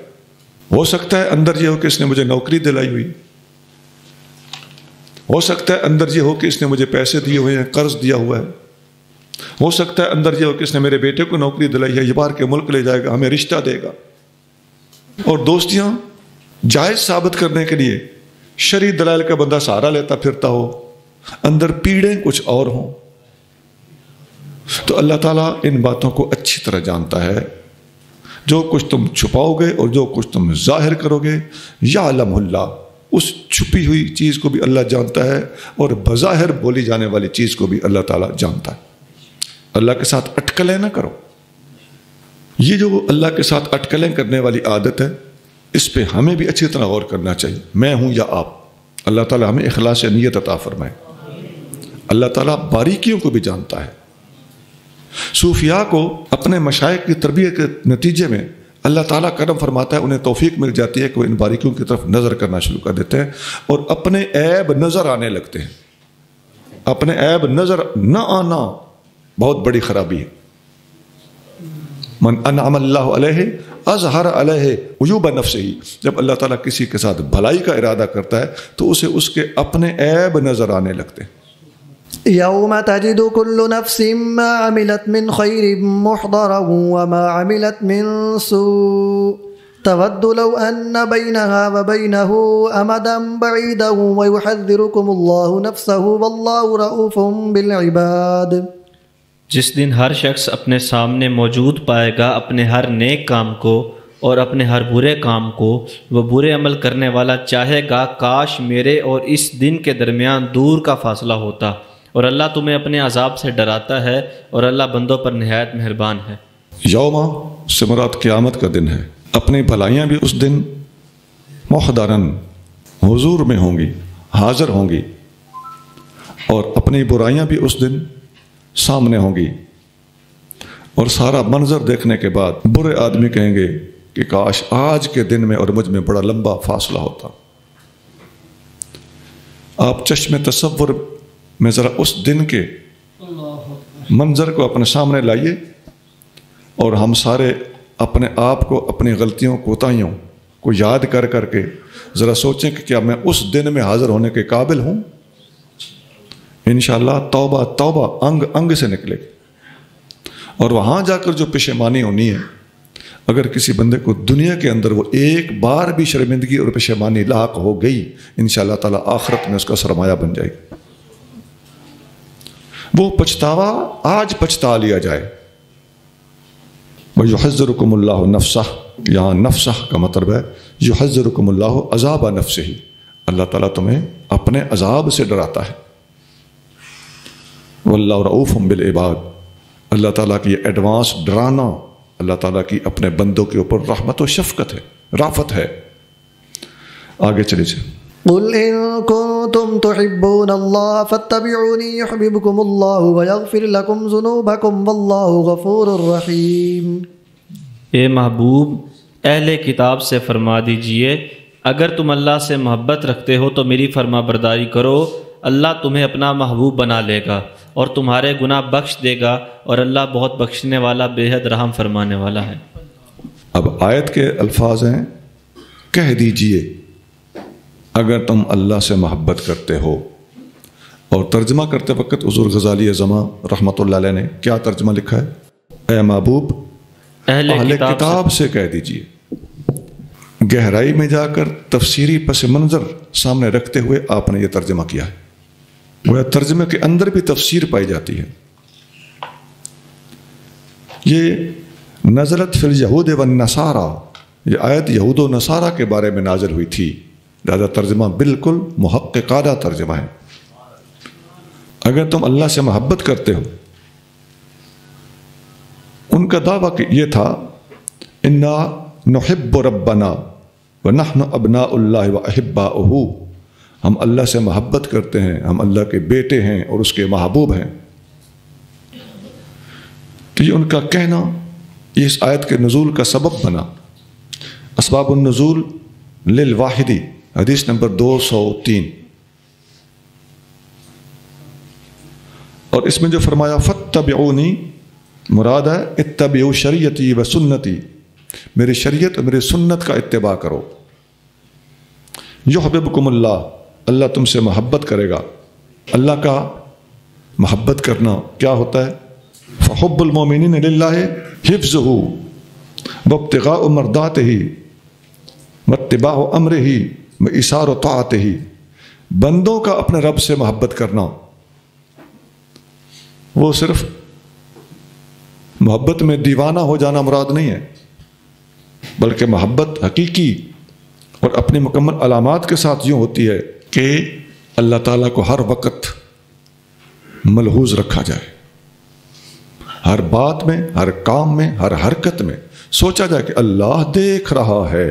ہو سکتا ہے اندر یہ ہو کہ اس نے مجھے نوکری دلائی ہوئی، ہو سکتا ہے اندر یہ ہو کہ اس نے مجھے پیسے دیے ہوئے ہیں، قرض دیا ہوا ہے، ہو سکتا ہے اندر یہ ہو کہ اس نے میرے بیٹے کو نوکری دلائی ہے، یہ باہر کے ملک لے جائے گا، ہمیں رشتہ دے گا. اور دوستیاں جائز ثابت کرنے کے لیے شرعی دلائل کا بندہ سہارا لیتا پھرتا ہو، اندر پیڑیں کچھ اور ہوں. تو اللہ تعالیٰ ان باتوں کو اچھی طرح جانتا ہے. جو کچھ تم چھپاؤ گے اور جو کچھ تم ظاہر کرو گے، یعلم اللہ، اس چھپی ہوئی چیز کو بھی اللہ جانتا ہے، اور بظاہر بولی جانے والی چیز کو بھی اللہ تعالیٰ جانتا ہے. اللہ کے ساتھ اٹکلیں نہ کرو. یہ جو اللہ کے ساتھ اٹکلیں کرنے والی عادت ہے، اس پہ ہمیں بھی اچھی طرح غور کرنا چاہیے، میں ہوں یا آپ. اللہ تعالیٰ ہمیں اخلاص نیت عطا فرمائے. اللہ تعالیٰ باریکیوں کو بھی جانتا ہے. صوفیاء کو اپنے مشائخ کی تربیت کے نتیجے میں اللہ تعالیٰ کرم فرماتا ہے، انہیں توفیق مل جاتی ہے کہ وہ ان باریکیوں کی طرف نظر کرنا شروع کر دیتے ہیں اور اپنے عیب نظر آنے لگتے ہیں. اپنے عیب نظر نہ آنا بہت بڑی خرابی ہے. من انعم اللہ علیہ اظہر علیہ عیوب نفسہ، جب اللہ تعالیٰ کسی کے ساتھ بھلائی کا ارادہ کرتا ہے تو اسے اس کے اپنے عیب نظر آنے لگتے ہیں. یوم تجد کل نفس ما عملت من خیر محضرا وما عملت من سوء تود لو ان بینها وبینه امدا بعیدا ویحذرکم اللہ نفسہ واللہ رؤوف بالعباد. جس دن ہر شخص اپنے سامنے موجود پائے گا اپنے ہر نیک کام کو اور اپنے ہر برے کام کو، وہ برے عمل کرنے والا چاہے گا کاش میرے اور اس دن کے درمیان دور کا فاصلہ ہوتا، اور اللہ تمہیں اپنے عذاب سے ڈراتا ہے، اور اللہ بندوں پر نہایت مہربان ہے. یوم سے مراد قیامت کا دن ہے. اپنی بھلائیاں بھی اس دن محضرن حضور میں ہوں گی، حاضر ہوں گی، اور اپنی برائیاں بھی اس دن سامنے ہوں گی. اور سارا منظر دیکھنے کے بعد برے آدمی کہیں گے کہ کاش آج کے دن میں اور مجھ میں بڑا لمبا فاصلہ ہوتا. آپ چشم تصور میں ذرا اس دن کے منظر کو اپنے سامنے لائیے، اور ہم سارے اپنے آپ کو، اپنی غلطیوں کوتاہیوں کو یاد کر کر کے ذرا سوچیں کہ کیا میں اس دن میں حاضر ہونے کے قابل ہوں. انشاءاللہ توبہ توبہ انگ انگ سے نکلے گی. اور وہاں جا کر جو پشیمانی ہونی ہے، اگر کسی بندے کو دنیا کے اندر وہ ایک بار بھی شرمندگی اور پشیمانی لاحق ہو گئی، انشاءاللہ تعالیٰ آخرت میں اس کا سرمایہ بن جائے گی. وہ پچھتاوا آج پچھتا لیا جائے. وَيُحَذِّرُكُمُ اللَّهُ نَفْسَهُ، یہاں نفسہ کا مطلب ہے يُحَذِّرُكُمُ اللَّهُ عذاب نفسه، اللہ تعالیٰ تمہیں اپنے عذاب سے ڈراتا ہے. واللہ رؤوف بالعباد، اللہ تعالیٰ کی یہ ایڈوانس ڈرانا اللہ تعالیٰ کی اپنے بندوں کے اوپر رحمت و شفقت ہے، رافت ہے. آگے چلیے. قل ان کنتم تحبون اللہ فاتبعونی یحببکم اللہ ویغفر لکم ذنوبکم واللہ غفور رحیم. اے محبوب، اہل کتاب سے فرما دیجئے اگر تم اللہ سے محبت رکھتے ہو تو میری فرما برداری کرو، اللہ تمہیں اپنا محبوب بنا لے گا اور تمہارے گناہ بخش دے گا، اور اللہ بہت بخشنے والا، بے حد رحم فرمانے والا ہے. اب آیت کے الفاظ ہیں کہہ دیجئے اگر تم اللہ سے محبت کرتے ہو. اور ترجمہ کرتے وقت حضور غزالی اعظم رحمۃ اللہ علیہ نے کیا ترجمہ لکھا ہے؟ اے محبوب اہل کتاب سے کہہ دیجئے. گہرائی میں جا کر تفسیری پس منظر سامنے رکھتے ہوئے آپ نے یہ ترجمہ کیا ہے۔ وہ ترجمے کے اندر بھی تفسیر پائی جاتی ہے۔ یہ نزلت فی الیہود والنصارى، یہ آیت یہود و نصارہ کے بارے میں نازل ہوئی تھی، لہذا ترجمہ بالکل محققانہ ترجمہ ہے۔ اگر تم اللہ سے محبت کرتے ہو، ان کا دعویٰ یہ تھا انا نحب ربنا ونحن ابناء اللہ واحباؤہ، ہم اللہ سے محبت کرتے ہیں، ہم اللہ کے بیٹے ہیں اور اس کے محبوب ہیں۔ تو یہ ان کا کہنا یہ اس آیت کے نزول کا سبب بنا۔ اسباب النزول للواحدی، حدیث نمبر 203، اور اس میں جو فرمایا فاتبعونی، مراد ہے اتبعوا شریعتی و سنتی، میری شریعت اور میری سنت کا اتباع کرو۔ یحببکم اللہ، اللہ تم سے محبت کرے گا۔ اللہ کا محبت کرنا کیا ہوتا ہے؟ فحب المؤمنین للہ حفظہ وابتغاء مرضاتہ واتباع امرہ وایثار طاعتہ، بندوں کا اپنے رب سے محبت کرنا، وہ صرف محبت میں دیوانہ ہو جانا مراد نہیں ہے، بلکہ محبت حقیقی اور اپنی مکمل علامات کے ساتھ یوں ہوتی ہے کہ اللہ تعالیٰ کو ہر وقت ملحوظ رکھا جائے، ہر بات میں، ہر کام میں، ہر حرکت میں سوچا جائے کہ اللہ دیکھ رہا ہے۔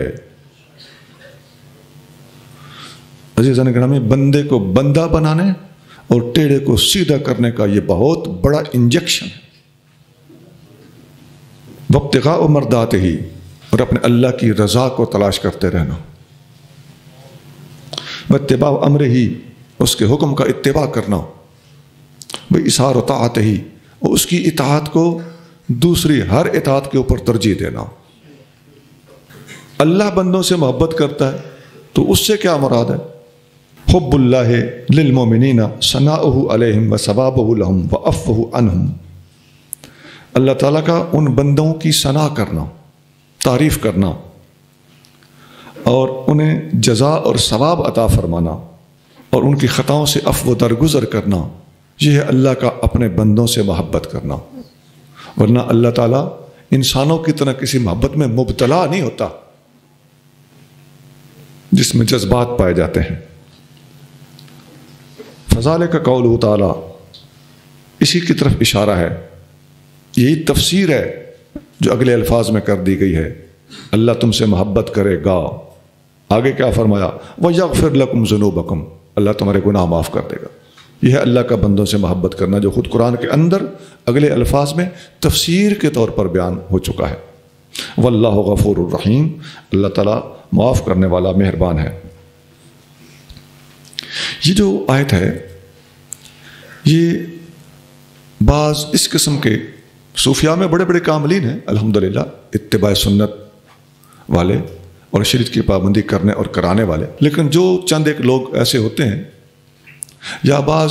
عزیزان گرامی، بندے کو بندہ بنانے اور ٹیڑھے کو سیدھا کرنے کا یہ بہت بڑا انجیکشن ہے۔ وابتغاء مرضاتہ، اور اپنے اللہ کی رضا کو تلاش کرتے رہنا، واتباع امرہ، اس کے حکم کا اتباع کرنا، وایثار طاعتہ، اور اس کی اطاعت کو دوسری ہر اطاعت کے اوپر ترجیح دینا۔ اللہ بندوں سے محبت کرتا ہے تو اس سے کیا مراد ہے؟ حب اللہ للمؤمنین ثناؤہ علیہم وثوابہ لہم وعفوہ عنہم، اللہ تعالیٰ کا ان بندوں کی ثنا کرنا، تعریف کرنا اور انہیں جزا اور ثواب عطا فرمانا اور ان کی خطاؤں سے عفو درگزر کرنا، یہ ہے اللہ کا اپنے بندوں سے محبت کرنا۔ ورنہ اللہ تعالیٰ انسانوں کی طرح کسی محبت میں مبتلا نہیں ہوتا جس میں جذبات پائے جاتے ہیں۔ فذالک قولہ تعالیٰ، اسی کی طرف اشارہ ہے، یہی تفسیر ہے جو اگلے الفاظ میں کر دی گئی ہے، اللہ تم سے محبت کرے گا۔ آگے کیا فرمایا؟ وَيَغْفِرْ لَكُمْ ذُنُوبَكُمْ، اللہ تمہارے گناہ معاف کر دے گا۔ یہ ہے اللہ کا بندوں سے محبت کرنا، جو خود قرآن کے اندر اگلے الفاظ میں تفسیر کے طور پر بیان ہو چکا ہے۔ واللہ غفور الرحیم، اللہ تعالیٰ معاف کرنے والا مہربان ہے۔ یہ جو آیت ہے، یہ بعض اس قسم کے صوفیاء میں بڑے بڑے کاملین ہیں الحمدللہ، اتباع سنت والے اور شریعت کی پابندی کرنے اور کرانے والے، لیکن جو چند ایک لوگ ایسے ہوتے ہیں یا بعض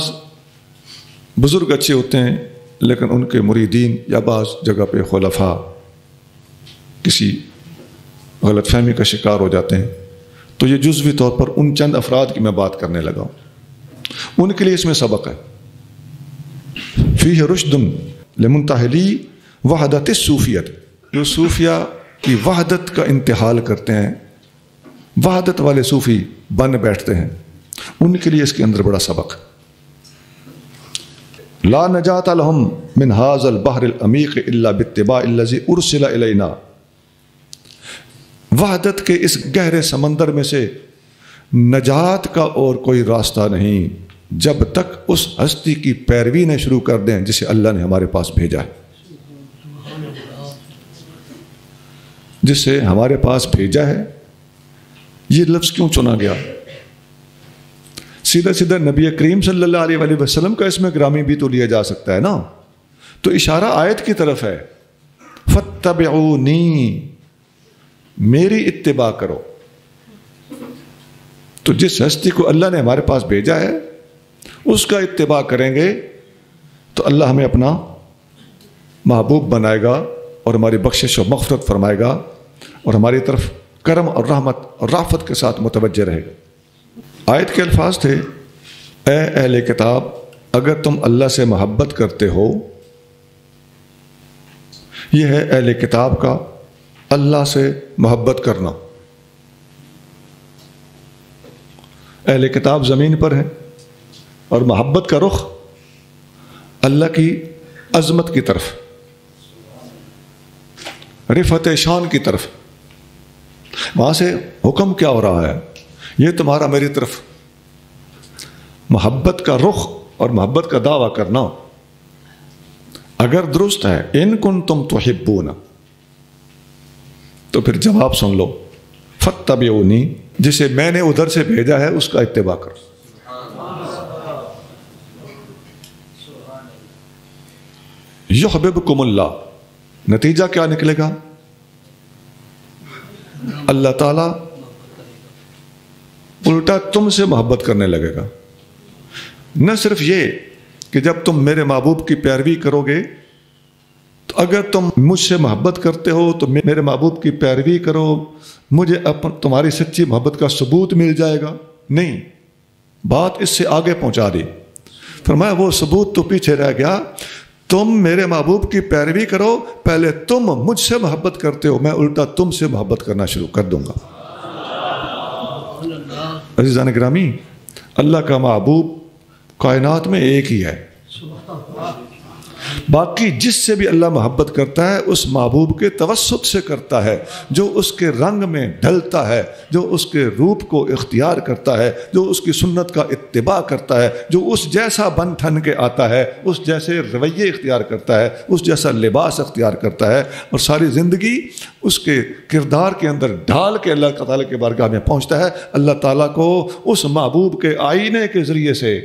بزرگ اچھے ہوتے ہیں لیکن ان کے مریدین یا بعض جگہ پہ خلفاء کسی غلط فہمی کا شکار ہو جاتے ہیں، تو یہ جزوی طور پر ان چند افراد کی میں بات کرنے لگا ہوں۔ ان کے لیے اس میں سبق ہے، فیہ رشد لمنتحلی وحدت الصوفیت، جو صوفیہ کی وحدت کا انتحال کرتے ہیں، وحدت والے صوفی بن بیٹھتے ہیں، ان کے لیے اس کے اندر بڑا سبق۔ لا نجات لہم من ھذا البحر العمیق الا باتباع الذی ارسل الینا، وحدت کے اس گہرے سمندر میں سے نجات کا اور کوئی راستہ نہیں جب تک اس ہستی کی پیروی نہ شروع کر دیں جسے اللہ نے ہمارے پاس بھیجا ہے۔ جسے ہمارے پاس بھیجا ہے، یہ لفظ کیوں چنا گیا؟ سیدھا سیدھا نبی کریم صلی اللہ علیہ وآلہ وسلم کا اس میں گرامی بھی تو لیا جا سکتا ہے نا، تو اشارہ آیت کی طرف ہے، فاتبعونی، میری اتباع کرو۔ تو جس ہستی کو اللہ نے ہمارے پاس بھیجا ہے اس کا اتباع کریں گے تو اللہ ہمیں اپنا محبوب بنائے گا اور ہماری بخشش و مغفرت فرمائے گا اور ہماری طرف کرم اور رحمت اور رافت کے ساتھ متوجہ رہے گا۔ آیت کے الفاظ تھے، اے اہل کتاب اگر تم اللہ سے محبت کرتے ہو، یہ ہے اہل کتاب کا اللہ سے محبت کرنا۔ اہل کتاب زمین پر ہے اور محبت کا رخ اللہ کی عظمت کی طرف، رفعت شان کی طرف۔ وہاں سے حکم کیا ہو رہا ہے؟ یہ تمہارا میری طرف محبت کا رخ اور محبت کا دعویٰ کرنا اگر درست ہے، ان کنتم تحبون، تو پھر جواب سن لو، فاتبعونی، جسے میں نے ادھر سے بھیجا ہے اس کا اتباع کرو۔ یحببکم اللہ، نتیجہ کیا نکلے گا؟ اللہ تعالیٰ الٹا تم سے محبت کرنے لگے گا۔ نہ صرف یہ کہ جب تم میرے محبوب کی پیروی کرو گے تو اگر تم مجھ سے محبت کرتے ہو تو میرے محبوب کی پیروی کرو، مجھے تمہاری سچی محبت کا ثبوت مل جائے گا۔ نہیں، بات اس سے آگے پہنچا دی، فرمایا وہ ثبوت تو پیچھے رہ گیا، تم میرے محبوب کی پیروی کرو، پہلے تم مجھ سے محبت کرتے ہو، میں الٹا تم سے محبت کرنا شروع کر دوں گا۔ عزیزان گرامی، اللہ کا محبوب کائنات میں ایک ہی ہے، باقی جس سے بھی اللہ محبت کرتا ہے اس محبوب کے توسط سے کرتا ہے، جو اس کے رنگ میں ڈھلتا ہے، جو اس کے روپ کو اختیار کرتا ہے، جو اس کی سنت کا اتباع کرتا ہے، جو اس جیسا بن ٹھن کے آتا ہے، اس جیسے رویے اختیار کرتا ہے، اس جیسا لباس اختیار کرتا ہے، اور ساری زندگی اس کے کردار کے اندر ڈھال کے اللہ تعالیٰ کے بارگاہ میں پہنچتا ہے۔ اللہ تعالیٰ کو اس محبوب کے آئینے کے ذریعے سے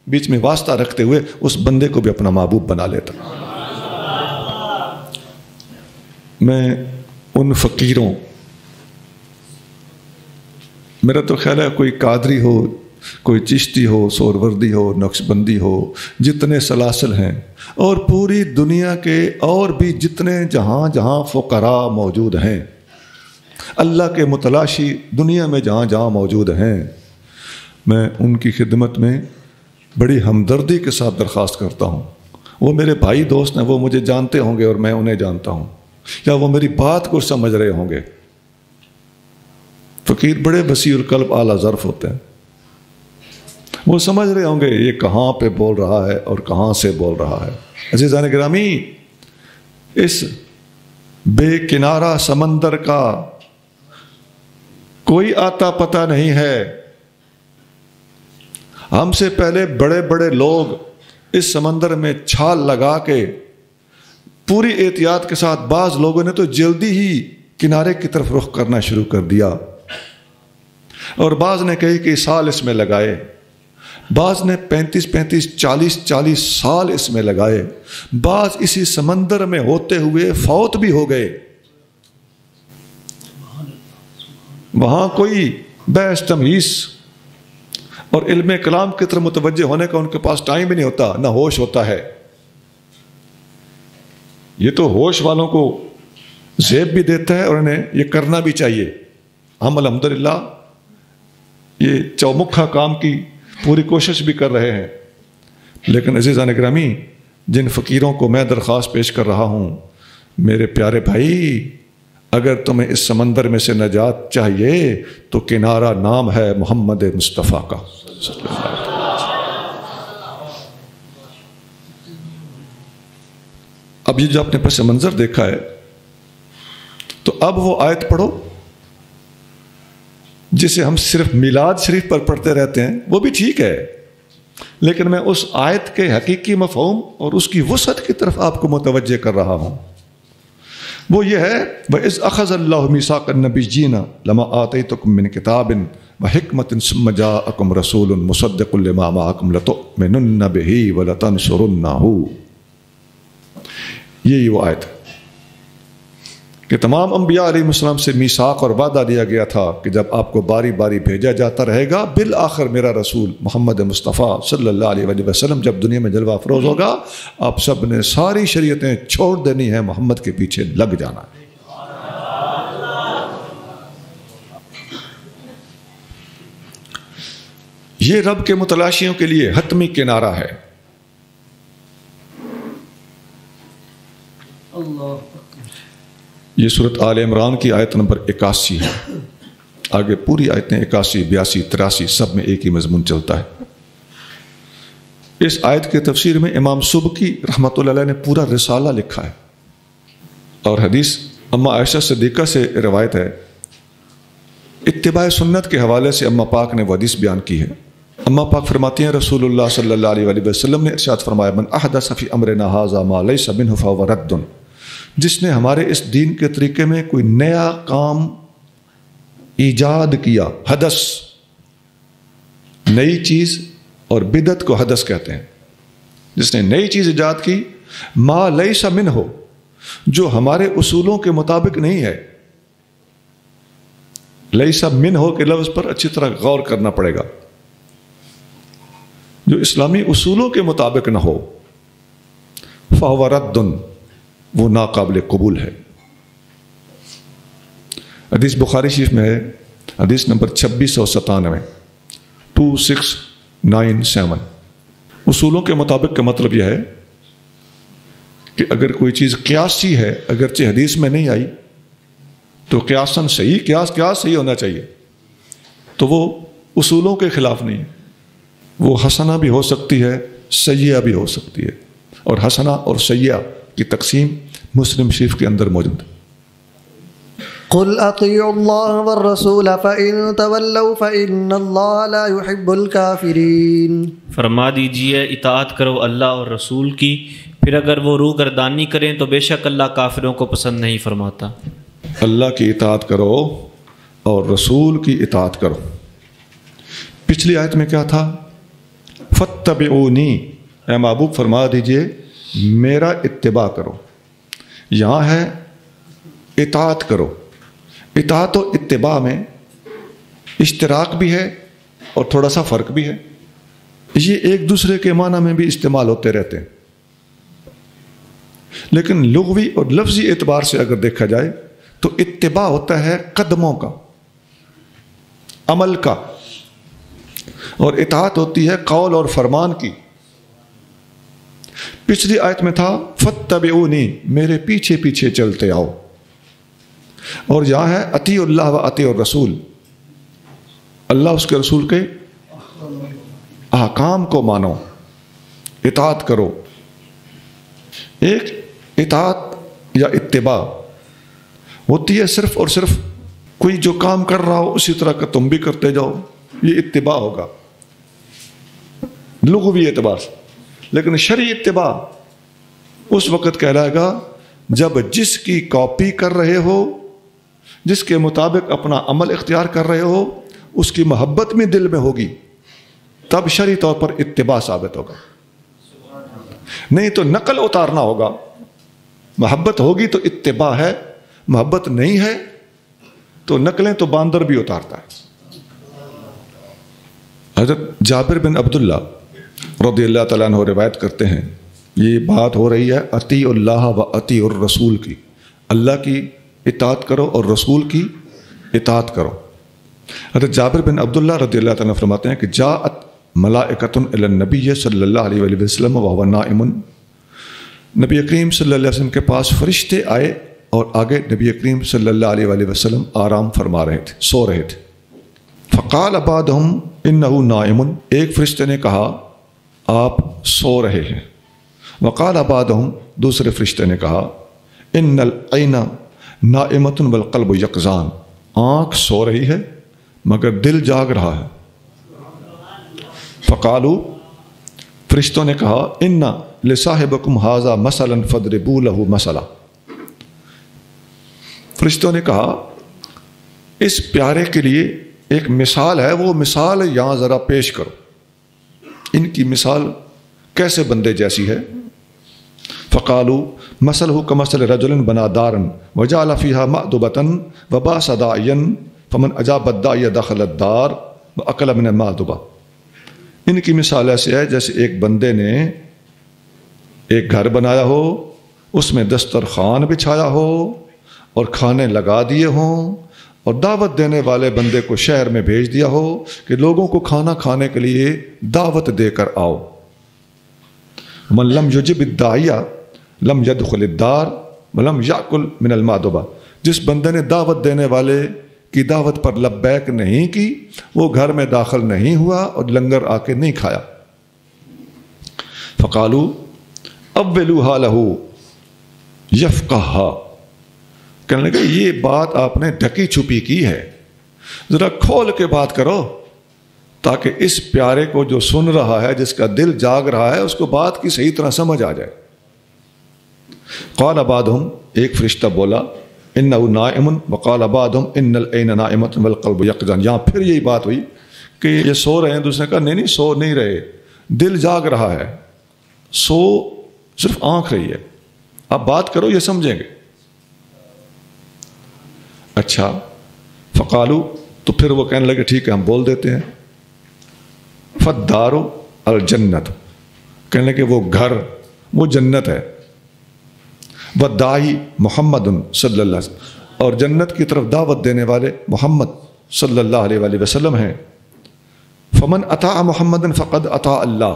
بیچ میں واسطہ رکھتے ہوئے اس بندے کو بھی اپنا محبوب بنا لیتا۔ میں ان فقیروں، میرا تو خیال ہے کوئی قادری ہو، کوئی چشتی ہو، سہروردی ہو، نقش بندی ہو، جتنے سلاسل ہیں اور پوری دنیا کے اور بھی جتنے جہاں جہاں فقراء موجود ہیں، اللہ کے متلاشی دنیا میں جہاں جہاں موجود ہیں، میں ان کی خدمت میں بڑی ہمدردی کے ساتھ درخواست کرتا ہوں۔ وہ میرے بھائی دوست ہیں، وہ مجھے جانتے ہوں گے اور میں انہیں جانتا ہوں، یا وہ میری بات کو سمجھ رہے ہوں گے۔ فقیر بڑے وسیع القلب اعلیٰ ظرف ہوتے ہیں، وہ سمجھ رہے ہوں گے یہ کہاں پہ بول رہا ہے اور کہاں سے بول رہا ہے۔ عزیزان گرامی، اس بے کنارہ سمندر کا کوئی آتا پتہ نہیں ہے۔ ہم سے پہلے بڑے بڑے لوگ اس سمندر میں چھال لگا کے پوری احتیاط کے ساتھ، بعض لوگوں نے تو جلدی ہی کنارے کی طرف رخ کرنا شروع کر دیا، اور بعض نے کئی سال اس میں لگائے، بعض نے 35 40 سال اس میں لگائے، بعض اسی سمندر میں ہوتے ہوئے فوت بھی ہو گئے۔ وہاں کوئی بحث تمیز اور علم کلام کی طرف متوجہ ہونے کا ان کے پاس ٹائم ہی نہیں ہوتا، نہ ہوش ہوتا ہے۔ یہ تو ہوش والوں کو زیب بھی دیتا ہے اور انہیں یہ کرنا بھی چاہیے۔ ہم الحمدللہ یہ چومکھا کام کی پوری کوشش بھی کر رہے ہیں، لیکن عزیزان گرامی، جن فقیروں کو میں درخواست پیش کر رہا ہوں، میرے پیارے بھائی، اگر تمہیں اس سمندر میں سے نجات چاہیے تو کنارہ نام ہے محمد مصطفیٰ کا۔ اب یہ جو آپ نے پس منظر دیکھا ہے، تو اب وہ آیت پڑھو جسے ہم صرف میلاد شریف پر پڑھتے رہتے ہیں، وہ بھی ٹھیک ہے، لیکن میں اس آیت کے حقیقی مفہوم اور اس کی وسعت کی طرف آپ کو متوجہ کر رہا ہوں۔ وہ یہ ہے، وَإِذْ أَخَذَ اللَّهُ مِيثَاقَ النَّبِيِّينَ لَمَا آتَيْتُكُم مِّن كِتَابٍ وَحِكْمَةٍ ثُمَّ جَاءَكُمْ رَسُولٌ مُصَدِّقٌ لِّمَا مَعَكُمْ لَتُؤْمِنُنَّ بِهِ وَلَتَنصُرُنَّهُ۔ یہی وہ آیت ہے کہ تمام انبیاء علیہ السلام سے میثاق اور وعدہ دیا گیا تھا کہ جب آپ کو باری باری بھیجا جاتا رہے گا، بالآخر میرا رسول محمد مصطفیٰ صلی اللہ علیہ وسلم جب دنیا میں جلوہ افروز ہوگا، آپ سب نے ساری شریعتیں چھوڑ دینی ہیں، محمد کے پیچھے لگ جانا ہے۔ یہ رب کے متلاشیوں کے لیے حتمی کنارہ ہے۔ یہ سورۃ آل عمران کی آیت نمبر 81 ہے۔ آگے پوری آیتیں 81، 82، 83 سب میں ایک ہی مضمون چلتا ہے۔ اس آیت کے تفسیر میں امام سبکی رحمۃ اللہ علیہ نے پورا رسالہ لکھا ہے، اور حدیث اما عائشہ صدیقہ سے روایت ہے، اتباع سنت کے حوالے سے اما پاک نے وہ حدیث بیان کی ہے۔ اما پاک فرماتی ہیں رسول اللہ صلی اللہ علیہ وآلہ وسلم نے ارشاد فرمایا، من احدث فی امرنا ھذا ما لیس منہ فہو رد، جس نے ہمارے اس دین کے طریقے میں کوئی نیا کام ایجاد کیا، حدث نئی چیز، اور بدعت کو حدث کہتے ہیں، جس نے نئی چیز ایجاد کی، ما لیس منہ، جو ہمارے اصولوں کے مطابق نہیں ہے۔ لیس منہ کے لفظ پر اچھی طرح غور کرنا پڑے گا، جو اسلامی اصولوں کے مطابق نہ ہو، فہو رد، وہ ناقابل قبول ہے۔ حدیث بخاری شریف میں ہے، حدیث نمبر 2697، 2697۔ اصولوں کے مطابق کا مطلب یہ ہے کہ اگر کوئی چیز قیاسی ہے، اگرچہ حدیث میں نہیں آئی، تو قیاساً صحیح، قیاس صحیح ہونا چاہیے، تو وہ اصولوں کے خلاف نہیں ہے۔ وہ حسنہ بھی ہو سکتی ہے، سیئہ بھی ہو سکتی ہے، اور حسنہ اور سیئہ کی تقسیم مسلم شریف کے اندر موجود ہے۔ قل اطیعوا اللہ والرسول فإن تولوا فإن اللہ لا يحب الكافرین، فرما دیجئے اطاعت کرو اللہ اور رسول کی، پھر اگر وہ روگردانی کریں تو بے شک اللہ کافروں کو پسند نہیں فرماتا۔ اللہ کی اطاعت کرو اور رسول کی اطاعت کرو۔ پچھلی آیت میں کیا تھا؟ فاتبعونی، اے محبوب فرما دیجئے میرا اتباع کرو۔ یہاں ہے اطاعت کرو۔ اطاعت و اتباع میں اشتراک بھی ہے اور تھوڑا سا فرق بھی ہے، یہ ایک دوسرے کے معنی میں بھی استعمال ہوتے رہتے ہیں، لیکن لغوی اور لفظی اعتبار سے اگر دیکھا جائے تو اتباع ہوتا ہے قدموں کا، عمل کا، اور اطاعت ہوتی ہے قول اور فرمان کی۔ پچھلی آیت میں تھا فاتبعونی، میرے پیچھے پیچھے چلتے آؤ، اور یہاں ہے اطیعوا اللہ و اطیعوا الرسول، اللہ اس کے رسول کے احکام کو مانو، اطاعت کرو۔ ایک اطاعت یا اتباع ہوتی ہے صرف اور صرف کوئی جو کام کر رہا ہو اسی طرح کا تم بھی کرتے جاؤ، یہ اتباع ہوگا لغوی اعتبار سے، لیکن شرعی اتباع اس وقت کہلائے گا جب جس کی کاپی کر رہے ہو، جس کے مطابق اپنا عمل اختیار کر رہے ہو، اس کی محبت میں دل میں ہوگی، تب شرعی طور پر اتباع ثابت ہوگا، نہیں تو نقل اتارنا ہوگا۔ محبت ہوگی تو اتباع ہے، محبت نہیں ہے تو نقلیں تو باندر بھی اتارتا ہے۔ حضرت جابر بن عبداللہ رضی اللہ تعالیٰ عنہ روایت کرتے ہیں، یہ بات ہو رہی ہے اطیعوا اللہ و اطیعوا الرسول کی، اللہ کی اطاعت کرو اور رسول کی اطاعت کرو۔ حضرت جابر بن عبداللہ رضی اللہ تعالیٰ عنہ فرماتے ہیں کہ جاءت ملائکۃ الی النبی صلی اللہ علیہ وآلہ وسلم وهو نائم، نبی کریم صلی اللہ علیہ وسلم کے پاس فرشتے آئے اور آگے نبی کریم صلی اللہ علیہ وآلہ وسلم آرام فرما رہے تھے، سو رہے تھے۔ فقال بعضهم انه نائم، ایک فرشتے نے کہا آپ سو رہے ہیں۔ وقال بعضهم، دوسرے فرشتے نے کہا ان العین نائمۃ والقلب یقظان، آنکھ سو رہی ہے مگر دل جاگ رہا ہے۔ فقالوا، فرشتوں نے کہا ان لصاحبکم ھذا مثلا فاضربوا له مثلا، فرشتوں نے کہا اس پیارے کے لیے ایک مثال ہے، وہ مثال یہاں ذرا پیش کرو، ان کی مثال کیسے بندے جیسی ہے۔ فقالوا مثلہ کمثل رجل بنا دارا وجعل فیہا مأدبۃ وبعث داعیا فمن اجاب الداعی دخل الدار واکل من المأدبہ، ان کی مثال ایسے ہے جیسے ایک بندے نے ایک گھر بنایا ہو، اس میں دسترخوان بچھایا ہو اور کھانے لگا دیے ہوں، اور دعوت دینے والے بندے کو شہر میں بھیج دیا ہو کہ لوگوں کو کھانا کھانے کے لیے دعوت دے کر آؤ. من لم یجب الداعیہ لم يدخل الدار ولم یاکل من المادبہ. جس بندے نے دعوت دینے والے کی دعوت پر لبیک نہیں کی وہ گھر میں داخل نہیں ہوا اور لنگر آ کے نہیں کھایا. فقالوا اولوها له یفقہها. کہنے لگے یہ بات آپ نے ڈھکی چھپی کی ہے, ذرا کھول کے بات کرو تاکہ اس پیارے کو جو سن رہا ہے, جس کا دل جاگ رہا ہے, اس کو بات کی صحیح طرح سمجھ آ جائے. قال بعضهم, ایک فرشتہ بولا, انه نائم وقال بعضهم ان العین نائمۃ والقلب یقظان. یہاں پھر یہی بات ہوئی کہ یہ سو رہے ہیں. دوسرے نے کہا نہیں سو نہیں رہے, دل جاگ رہا ہے, سو صرف آنکھ رہی ہے, آپ بات کرو یہ سمجھیں گے. اچھا. فقالو, تو پھر وہ کہنے لگے ٹھیک ہے ہم بول دیتے ہیں. فالدار الجنت, کہنے لگے وہ گھر وہ جنت ہے. والداعی محمد صلی اللہ علیہ وسلم, اور جنت کی طرف دعوت دینے والے محمد صلی اللہ علیہ وآلہ وسلم ہیں. فمن اطاع محمد فقد اطاع اللہ,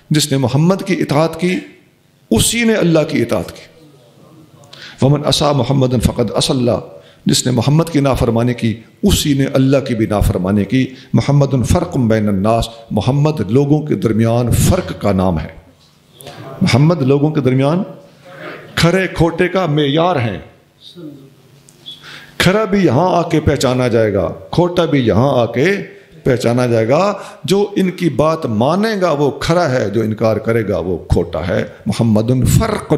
جس نے محمد کی اطاعت کی اسی نے اللہ کی اطاعت کی. ومن عصى محمد فقد عصى اللہ, جس نے محمد کی نافرمانی کی اسی نے اللہ کی بھی نافرمانی کی. محمد فرق بین الناس, محمد لوگوں کے درمیان فرق کا نام ہے. محمد لوگوں کے درمیان کھرے کھوٹے کا معیار ہے. کھرا بھی یہاں آ کے پہچانا جائے گا, کھوٹا بھی یہاں آ کے پہچانا جائے گا. جو ان کی بات مانے گا وہ کھرا ہے, جو انکار کرے گا وہ کھوٹا ہے. محمد فرق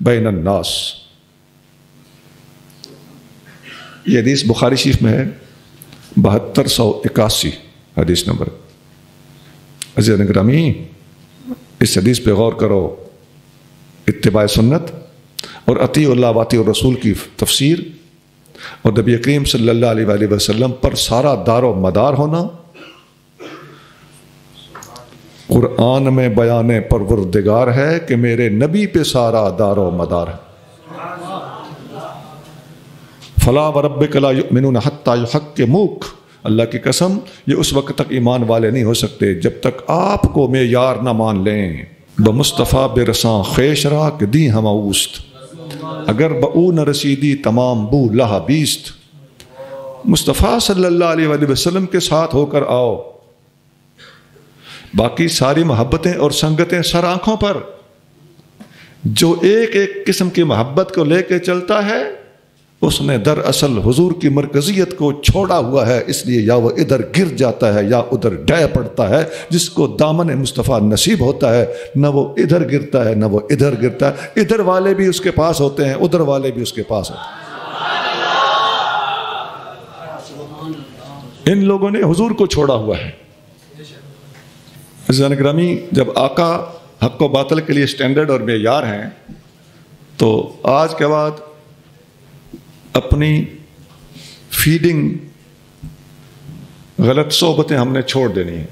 بین الناس. یہ حدیث بخاری شریف میں ہے 7281 حدیث نمبر. عزیزان گرامی, اس حدیث پہ غور کرو. اتباع سنت اور اطیع اللہ واطیع الرسول کی تفسیر اور نبی کریم صلی اللہ علیہ وآلہ وسلم پر سارا دار و مدار ہونا. قرآن میں بیان پروردگار ہے کہ میرے نبی پہ سارا دار و مدار ہے. فلا وربک لا یؤمنون حتی یحکموک, اللہ کی قسم یہ اس وقت تک ایمان والے نہیں ہو سکتے جب تک آپ کو معیار نہ مان لیں. بمصطفیٰ برساں خیش را کہ دی ہم اوست, اگر بؤ نہ رسیدی تمام بو لہا بیست. مصطفیٰ صلی اللہ علیہ وآلہ وسلم کے ساتھ ہو کر آؤ, باقی ساری محبتیں اور سنگتیں سر آنکھوں پر. جو ایک ایک قسم کی محبت کو لے کے چلتا ہے اس نے دراصل حضور کی مرکزیت کو چھوڑا ہوا ہے, اس لیے یا وہ ادھر گر جاتا ہے یا ادھر ڈے پڑتا ہے. جس کو دامن مصطفیٰ نصیب ہوتا ہے نہ وہ ادھر گرتا ہے نہ وہ ادھر گرتا ہے. ادھر والے بھی اس کے پاس ہوتے ہیں, ادھر والے بھی اس کے پاس ہوتے ہیں. ان لوگوں نے حضور کو چھوڑا ہوا ہے. عزیزان گرامی, جب آقا حق و باطل کے لیے سٹینڈرڈ اور معیار ہیں تو آج کے بعد اپنی فیڈنگ غلط صحبتیں ہم نے چھوڑ دینی ہیں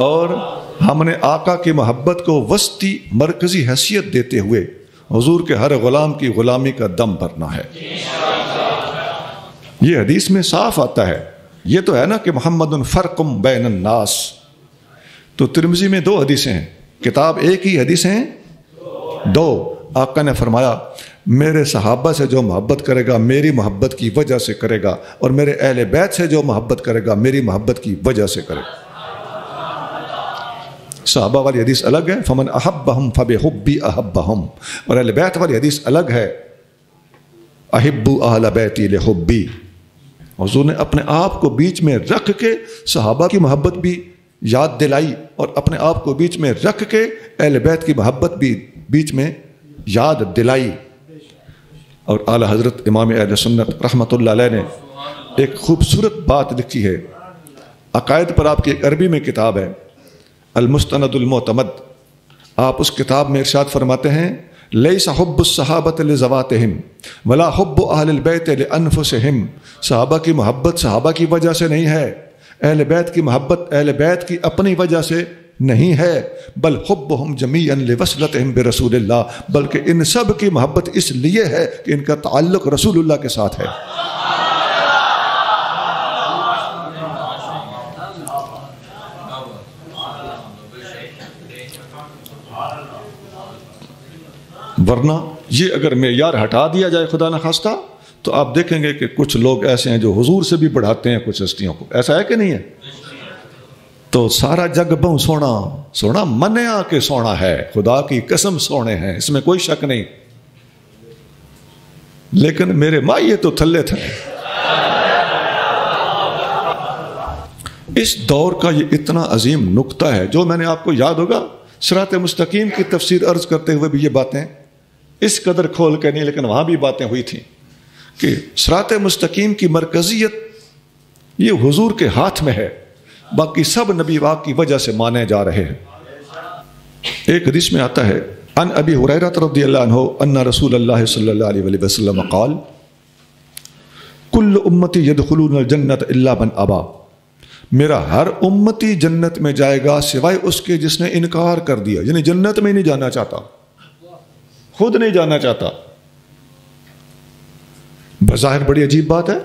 اور ہم نے آقا کی محبت کو وسطی مرکزی حیثیت دیتے ہوئے حضور کے ہر غلام کی غلامی کا دم بھرنا ہے. یہ حدیث میں صاف آتا ہے. یہ تو ہے نا کہ محمد فرق بین الناس. تو ترمذی میں 2 حدیثیں ہیں, کتاب ایک ہی حدیث ہیں 2. آقا نے فرمایا میرے صحابہ سے جو محبت کرے گا میری محبت کی وجہ سے کرے گا, اور میرے اہل بیت سے جو محبت کرے گا میری محبت کی وجہ سے کرے گا. صحابہ والی حدیث الگ ہے, فمن احبہم فبحبی احبہم, اور اہل بیت والی حدیث الگ ہے, احبوا اہل بیتی لحبی. حضور نے اپنے آپ کو بیچ میں رکھ کے صحابہ کی محبت بھی یاد دلائی اور اپنے آپ کو بیچ میں رکھ کے اہل بیت کی محبت بھی بیچ میں یاد دلائی. اور اعلیٰ حضرت امام اہل سنت رحمۃ اللہ علیہ نے ایک خوبصورت بات لکھی ہے. عقائد پر آپ کی ایک عربی میں کتاب ہے المستند المعتمد. آپ اس کتاب میں ارشاد فرماتے ہیں لیس حب الصحابۃ لذواتہم ولا حب اہل البیت لانفسہم. صحابہ کی محبت صحابہ کی وجہ سے نہیں ہے, اہل بیت کی محبت اہل بیت کی اپنی وجہ سے نہیں ہے, بل حبہم جمیعا لوصلتہم برسول اللہ, بلکہ ان سب کی محبت اس لیے ہے کہ ان کا تعلق رسول اللہ کے ساتھ ہے. ورنہ یہ اگر معیار ہٹا دیا جائے خدا نخواستہ تو آپ دیکھیں گے کہ کچھ لوگ ایسے ہیں جو حضور سے بھی بڑھاتے ہیں کچھ ہستیوں کو. ایسا ہے کہ نہیں ہے؟ تو سارا جگ بہو سونا سونا منیا کے سونا ہے، خدا کی قسم سونے ہیں، اس میں کوئی شک نہیں، لیکن میرے مائیے تو تھلے تھلے. اس دور کا یہ اتنا عظیم نقطہ ہے جو میں نے آپ کو یاد ہوگا صراط مستقیم کی تفسیر عرض کرتے ہوئے بھی یہ باتیں اس قدر کھول کے نہیں، لیکن وہاں بھی باتیں ہوئی تھیں کہ صراط مستقیم کی مرکزیت یہ حضور کے ہاتھ میں ہے، باقی سب نبی واق کی وجہ سے مانے جا رہے ہیں. ایک حدیث میں آتا ہے ان ابی ہریرہ رضی اللہ عنہ ان رسول اللہ صلی اللہ علیہ وسلم قال کل امتی یدخلون الجنت الا من ابا، میرا ہر امتی جنت میں جائے گا سوائے اس کے جس نے انکار کر دیا، یعنی جنت میں نہیں جانا چاہتا، خود نہیں جانا چاہتا. بظاہر بڑی عجیب بات ہے.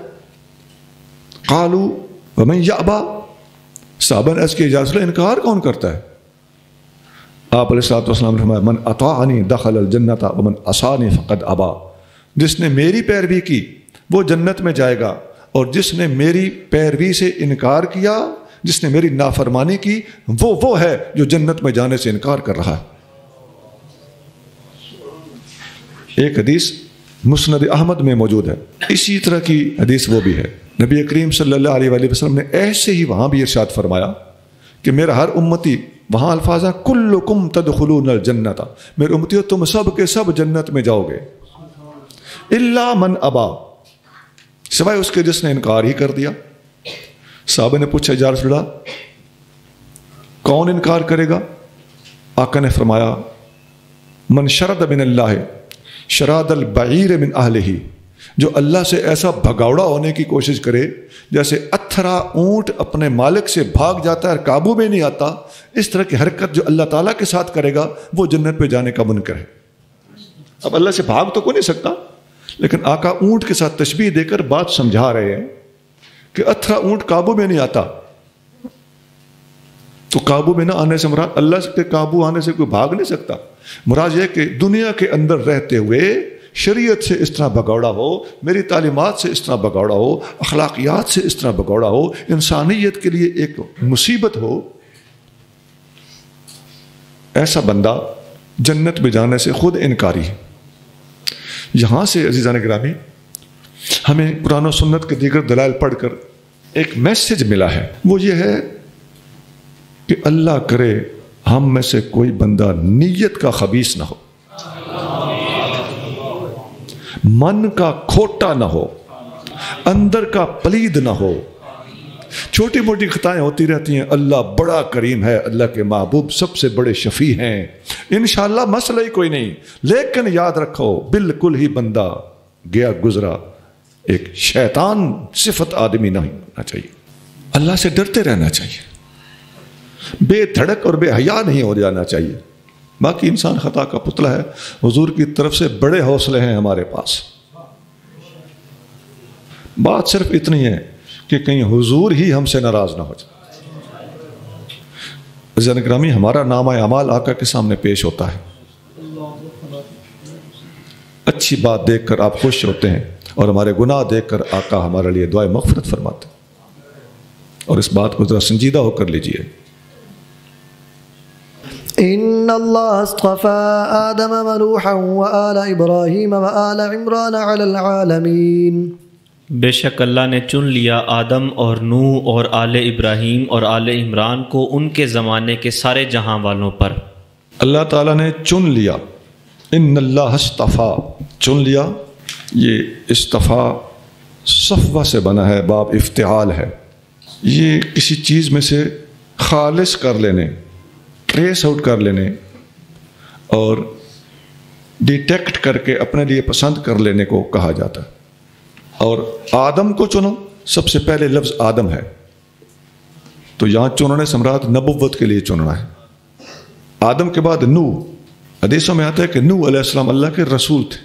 قالوا ومن یابا، صحابہ نے اس کے اجازت سے انکار کون کرتا ہے؟ آپ علیہ الصلوۃ والسلام نے فرمایا من اطاعنی دخل الجنت ومن عصانی فقد ابا، جس نے میری پیروی کی وہ جنت میں جائے گا، اور جس نے میری پیروی سے انکار کیا، جس نے میری نافرمانی کی، وہ ہے جو جنت میں جانے سے انکار کر رہا ہے. ایک حدیث مسند احمد میں موجود ہے، اسی طرح کی حدیث وہ بھی ہے. نبی کریم صلی اللہ علیہ وآلہ وسلم نے ایسے ہی وہاں بھی ارشاد فرمایا کہ میرا ہر امتی، وہاں الفاظ ہیں کلکم تدخلون الجنت، میرے امتیوں تم سب کے سب جنت میں جاؤ گے، الا من ابا، سوائے اس کے جس نے انکار ہی کر دیا. صحابہ نے پوچھا یا رسول اللہ کون انکار کرے گا؟ آقا نے فرمایا من شرد من اللہ شراد البعیر من اہلہ، جو اللہ سے ایسا بھگاوڑا ہونے کی کوشش کرے جیسے اتھرا اونٹ اپنے مالک سے بھاگ جاتا ہے اور قابو میں نہیں آتا، اس طرح کی حرکت جو اللہ تعالیٰ کے ساتھ کرے گا وہ جنت پہ جانے کا منکر ہے. اب اللہ سے بھاگ تو کوئی نہیں سکتا، لیکن آقا اونٹ کے ساتھ تشبیہ دے کر بات سمجھا رہے ہیں کہ اتھرا اونٹ قابو میں نہیں آتا، تو قابو میں نہ آنے سے مراد اللہ کے قابو آنے سے کوئی بھاگ نہیں سکتا. مراد یہ کہ دنیا کے اندر رہتے ہوئے شریعت سے اس طرح بگوڑا ہو، میری تعلیمات سے اس طرح بگوڑا ہو، اخلاقیات سے اس طرح بگوڑا ہو، انسانیت کے لیے ایک مصیبت ہو، ایسا بندہ جنت میں جانے سے خود انکاری ہے. یہاں سے عزیزان گرامی ہمیں قرآن و سنت کے دیگر دلائل پڑھ کر ایک میسج ملا ہے، وہ یہ ہے کہ اللہ کرے ہم میں سے کوئی بندہ نیت کا خبیث نہ ہو، من کا کھوٹا نہ ہو، اندر کا پلید نہ ہو. چھوٹی موٹی خطائیں ہوتی رہتی ہیں، اللہ بڑا کریم ہے، اللہ کے محبوب سب سے بڑے شفیع ہیں، انشاءاللہ مسئلہ ہی کوئی نہیں، لیکن یاد رکھو بالکل ہی بندہ گیا گزرا ایک شیطان صفت آدمی نہیں ہونا چاہیے. اللہ سے ڈرتے رہنا چاہیے، بے دھڑک اور بے حیا نہیں ہو جانا چاہیے. باقی انسان خطا کا پتلا ہے، حضور کی طرف سے بڑے حوصلے ہیں ہمارے پاس. بات صرف اتنی ہے کہ کہیں حضور ہی ہم سے ناراض نہ ہو جائے. عزیزان گرامی ہمارا نامہ اعمال آقا کے سامنے پیش ہوتا ہے، اچھی بات دیکھ کر آپ خوش ہوتے ہیں اور ہمارے گناہ دیکھ کر آقا ہمارے لیے دعائے مغفرت فرماتے ہیں. اور اس بات کو ذرا سنجیدہ ہو کر لیجئے. إن الله اصطفى آدم ونوحا وآل إبراهيم وآل عمران على العالمين. بے شک اللہ نے چن لیا آدم اور نوح اور آل ابراہیم اور آل عمران کو ان کے زمانے کے سارے جہاں والوں پر. اللہ تعالیٰ نے چن لیا. ان اللہ اصطفیٰ، چن لیا، یہ اصطفیٰ صفوہ سے بنا ہے، باب افتعال ہے. یہ کسی چیز میں سے خالص کر لینے، ٹریس آؤٹ کر لینے اور ڈیٹیکٹ کر کے اپنے لیے پسند کر لینے کو کہا جاتا ہے. اور آدم کو چنو، سب سے پہلے لفظ آدم ہے، تو یہاں چننے سے مراد نبوت کے لیے چننا ہے. آدم کے بعد نوح، حدیثوں میں آتا ہے کہ نوح علیہ السلام اللہ کے رسول تھے،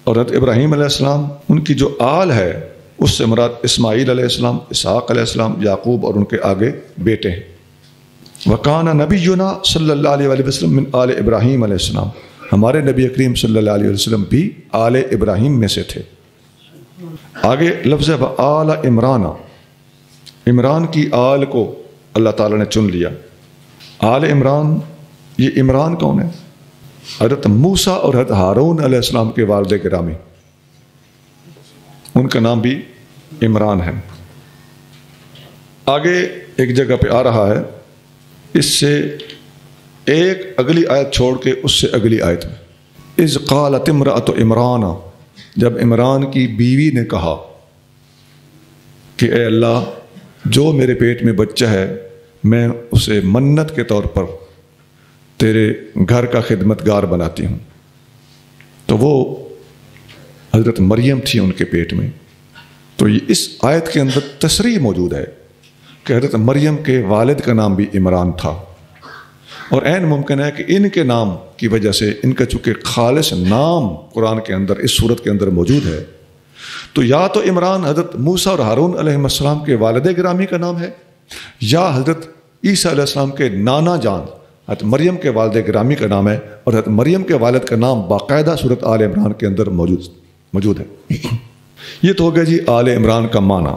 اور حضرت ابراہیم علیہ السلام ان کی جو آل ہے اس سے مراد اسماعیل علیہ السلام، اسحاق علیہ السلام، یعقوب اور ان کے آگے بیٹے ہیں. وکانا نبینا صلی اللہ علیہ وآلہ وسلم من آل ابراہیم علیہ السلام، ہمارے نبی کریم صلی اللہ علیہ وسلم بھی آل ابراہیم میں سے تھے۔ آگے لفظ ہے آل عمران، عمران کی آل کو اللہ تعالیٰ نے چن لیا۔ آل عمران، یہ عمران کون ہے؟ حضرت موسیٰ اور حضرت ہارون علیہ السلام کے والد گرامی، ان کا نام بھی عمران ہے۔ آگے ایک جگہ پہ آ رہا ہے، اس سے ایک اگلی آیت چھوڑ کے اس سے اگلی آیت میں، اذ قالت امرأۃ عمران، جب عمران کی بیوی نے کہا کہ اے اللہ جو میرے پیٹ میں بچہ ہے میں اسے منت کے طور پر تیرے گھر کا خدمت گار بناتی ہوں، تو وہ حضرت مریم تھی ان کے پیٹ میں۔ تو یہ اس آیت کے اندر تصریح موجود ہے کہ حضرت مریم کے والد کا نام بھی عمران تھا، اور عین ممکن ہے کہ ان کے نام کی وجہ سے، ان کا چونکہ خالص نام قرآن کے اندر اس صورت کے اندر موجود ہے، تو یا تو عمران حضرت موسیٰ اور ہارون علیہ السلام کے والد گرامی کا نام ہے، یا حضرت عیسیٰ علیہ السلام کے نانا جان حضرت مریم کے والد گرامی کا نام ہے، اور حضرت مریم کے والد کا نام باقاعدہ صورت آل عمران کے اندر موجود ہے۔ یہ تو ہو گیا جی آل عمران کا معنی،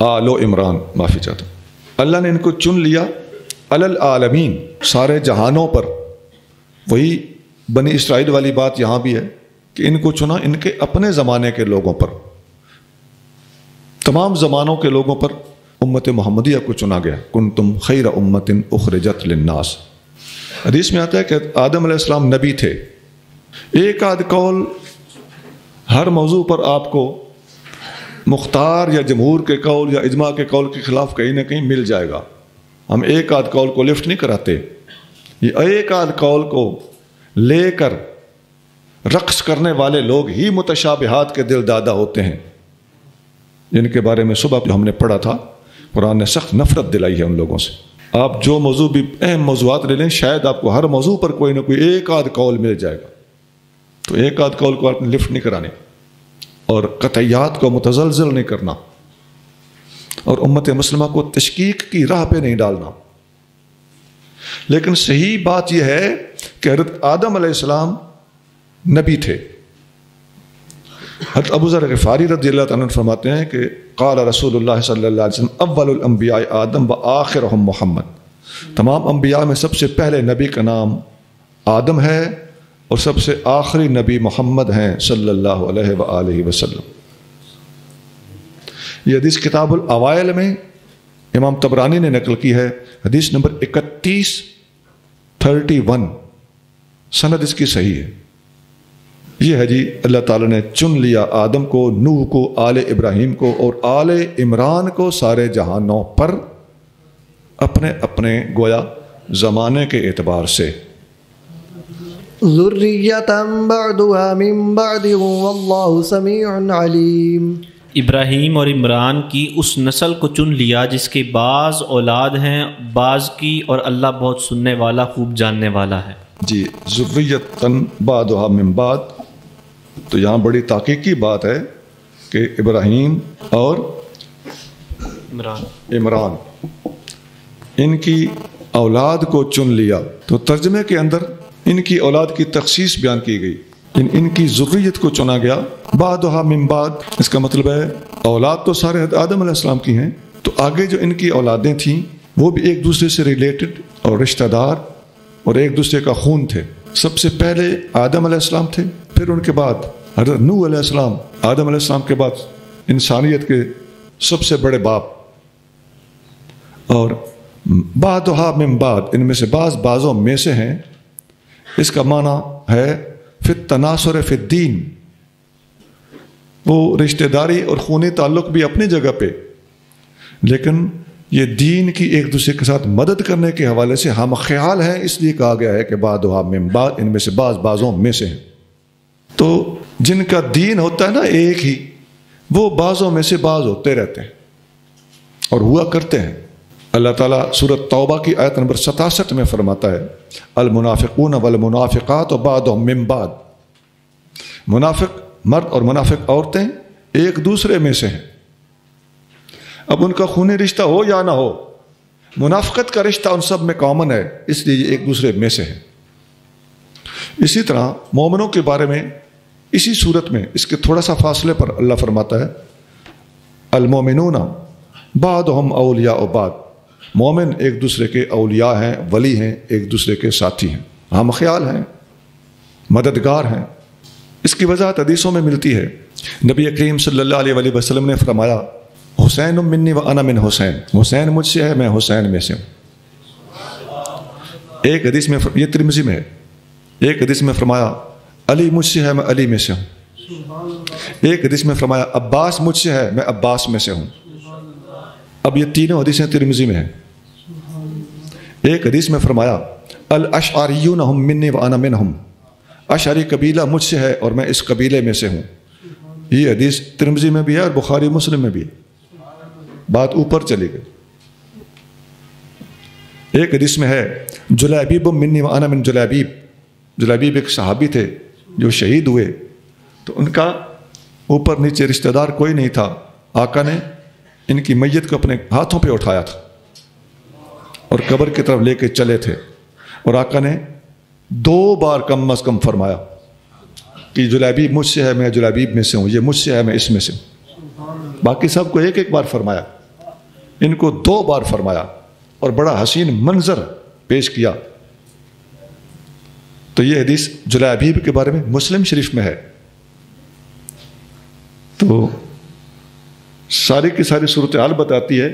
آل و عمران، معافی چاہتا ہوں۔ اللہ نے ان کو چن لیا علی العالمین، سارے جہانوں پر۔ وہی بنی اسرائیل والی بات یہاں بھی ہے کہ ان کو چنا ان کے اپنے زمانے کے لوگوں پر، تمام زمانوں کے لوگوں پر امت محمدیہ کو چنا گیا۔ کنتم خیر امت اخرجت للناس، حدیث میں آتا ہے کہ آدم علیہ السلام نبی تھے، ایک آدھ قول ہر موضوع پر آپ کو مختار یا جمہور کے قول یا اجماع کے قول کے خلاف کہیں نہ کہیں مل جائے گا۔ ہم ایک آدھ قول کو لفٹ نہیں کراتے، یہ ایک آدھ قول کو لے کر رقص کرنے والے لوگ ہی متشابہات کے دل دادا ہوتے ہیں، جن کے بارے میں صبح جو ہم نے پڑھا تھا، قرآن نے سخت نفرت دلائی ہے ان لوگوں سے۔ آپ جو موضوع بھی اہم موضوعات لے لیں، شاید آپ کو ہر موضوع پر کوئی نہ کوئی ایک آدھ قول مل جائے گا، تو ایک آدھ قول کو آپ نے لفٹ نہیں کرانے اور قطعیات کو متزلزل نہیں کرنا، اور امت مسلمہ کو تشکیک کی راہ پہ نہیں ڈالنا۔ لیکن صحیح بات یہ ہے کہ حضرت آدم علیہ السلام نبی تھے۔ حضرت ابو ذر غفاری رضی اللہ تعالیٰ عنہ فرماتے ہیں کہ قال رسول اللہ صلی اللہ علیہ وسلم اول الانبیاء آدم و آخرهم محمد، تمام انبیاء میں سب سے پہلے نبی کا نام آدم ہے اور سب سے آخری نبی محمد ہیں صلی اللہ علیہ وآلہ وسلم۔ یہ حدیث کتاب الاوائل میں امام طبرانی نے نقل کی ہے، حدیث نمبر 3131، سند اس کی صحیح ہے۔ یہ ہے جی اللہ تعالیٰ نے چن لیا آدم کو، نوح کو، آل ابراہیم کو اور آل عمران کو سارے جہانوں پر اپنے اپنے گویا زمانے کے اعتبار سے۔ ذریۃ بعضها من بعض واللہ سمیع علیم، ابراہیم اور عمران کی اس نسل کو چن لیا جس کے بعض اولاد ہیں بعض کی، اور اللہ بہت سننے والا خوب جاننے والا ہے۔ جی، ذریۃ بعضها من بعض، تو یہاں بڑی تحقیقی بات ہے کہ ابراہیم اور عمران ان کی اولاد کو چن لیا، تو ترجمے کے اندر ان کی اولاد کی تخصیص بیان کی گئی، ان کی ذریت کو چنا گیا۔ بعضها من بعض، اس کا مطلب ہے اولاد تو سارے آدم علیہ السلام کی ہیں، تو آگے جو ان کی اولادیں تھیں وہ بھی ایک دوسرے سے ریلیٹڈ اور رشتہ دار اور ایک دوسرے کا خون تھے۔ سب سے پہلے آدم علیہ السلام تھے، پھر ان کے بعد حضرت نوح علیہ السلام، آدم علیہ السلام کے بعد انسانیت کے سب سے بڑے باپ، اور بعضها من بعض، ان میں سے بعضوں میں سے ہیں۔ اس کا معنی ہے فی التناصر فی الدین، وہ رشتہ داری اور خونی تعلق بھی اپنی جگہ پہ، لیکن یہ دین کی ایک دوسرے کے ساتھ مدد کرنے کے حوالے سے ہم خیال ہیں، اس لیے کہا گیا ہے کہ بعضها من بعض، ان میں سے بعضوں میں سے ہیں۔ تو جن کا دین ہوتا ہے نا ایک ہی، وہ بعضوں میں سے بعض ہوتے رہتے ہیں اور ہوا کرتے ہیں۔ اللہ تعالیٰ سورۃ توبہ کی آیت نمبر 67 میں فرماتا ہے المنافقون والمنافقات بعضهم من بعض، منافق مرد اور منافق عورتیں ایک دوسرے میں سے ہیں۔ اب ان کا خونی رشتہ ہو یا نہ ہو، منافقت کا رشتہ ان سب میں کامن ہے، اس لیے یہ ایک دوسرے میں سے ہے۔ اسی طرح مومنوں کے بارے میں اسی صورت میں اس کے تھوڑا سا فاصلے پر اللہ فرماتا ہے المومنون بعضهم اولیاء بعض، مومن ایک دوسرے کے اولیاء ہیں، ولی ہیں، ایک دوسرے کے ساتھی ہیں، ہم خیال ہیں، مددگار ہیں۔ اس کی وضاحت حدیثوں میں ملتی ہے۔ نبی کریم صلی اللہ علیہ وآلہ وسلم نے فرمایا حسین منی و انا من حسین، حسین مجھ سے ہے، میں حسین میں سے ہوں۔ ایک حدیث میں یہ ترمذی میں ہے، ایک حدیث میں فرمایا علی مجھ سے ہے، میں علی میں سے ہوں۔ ایک حدیث میں فرمایا عباس مجھ سے ہے، میں عباس میں سے ہوں۔ اب یہ تینوں حدیثیں ترمذی میں ہیں۔ ایک حدیث میں فرمایا الاشعریون ہم منی و انا منہم، اشعری قبیلہ مجھ سے ہے اور میں اس قبیلے میں سے ہوں۔ یہ حدیث ترمذی میں بھی ہے اور بخاری مسلم میں بھی ہے۔ بات اوپر چلی گئی۔ ایک حدیث میں ہے جلیبیب منی و انا من جلیبیب، جلیبیب ایک صحابی تھے جو شہید ہوئے، تو ان کا اوپر نیچے رشتہ دار کوئی نہیں تھا، آقا نے ان کی میت کو اپنے ہاتھوں پہ اٹھایا تھا اور قبر کی طرف لے کے چلے تھے، اور آقا نے 2 بار کم از کم فرمایا کہ جلیبیب مجھ سے ہے، میں جلیبیب میں سے ہوں، یہ مجھ سے ہے، میں اس میں سے ہوں۔ باقی سب کو ایک ایک بار فرمایا، ان کو 2 بار فرمایا اور بڑا حسین منظر پیش کیا۔ تو یہ حدیث جلیبیب کے بارے میں مسلم شریف میں ہے۔ تو ساری کی ساری صورتحال بتاتی ہے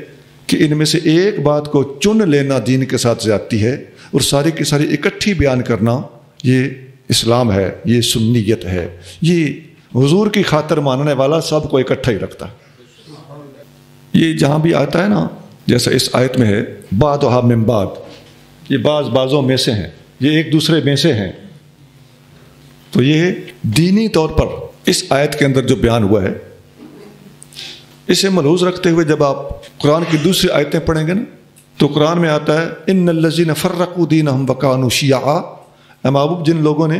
کہ ان میں سے ایک بات کو چن لینا دین کے ساتھ زیادتی ہے، اور ساری کی ساری اکٹھی بیان کرنا یہ اسلام ہے، یہ سنیت ہے، یہ حضور کی خاطر ماننے والا سب کو اکٹھا ہی رکھتا ہے۔ یہ جہاں بھی آتا ہے نا، جیسا اس آیت میں ہے بعضھا من بعض، یہ بعض بعضوں میں سے ہیں، یہ ایک دوسرے میں سے ہیں۔ تو یہ دینی طور پر اس آیت کے اندر جو بیان ہوا ہے، اسے ملحوظ رکھتے ہوئے جب آپ قرآن کی دوسری آیتیں پڑھیں گے نا، تو قرآن میں آتا ہے ان الذین فرقوا دینہم وکانوا شیعا، اے محبوب جن لوگوں نے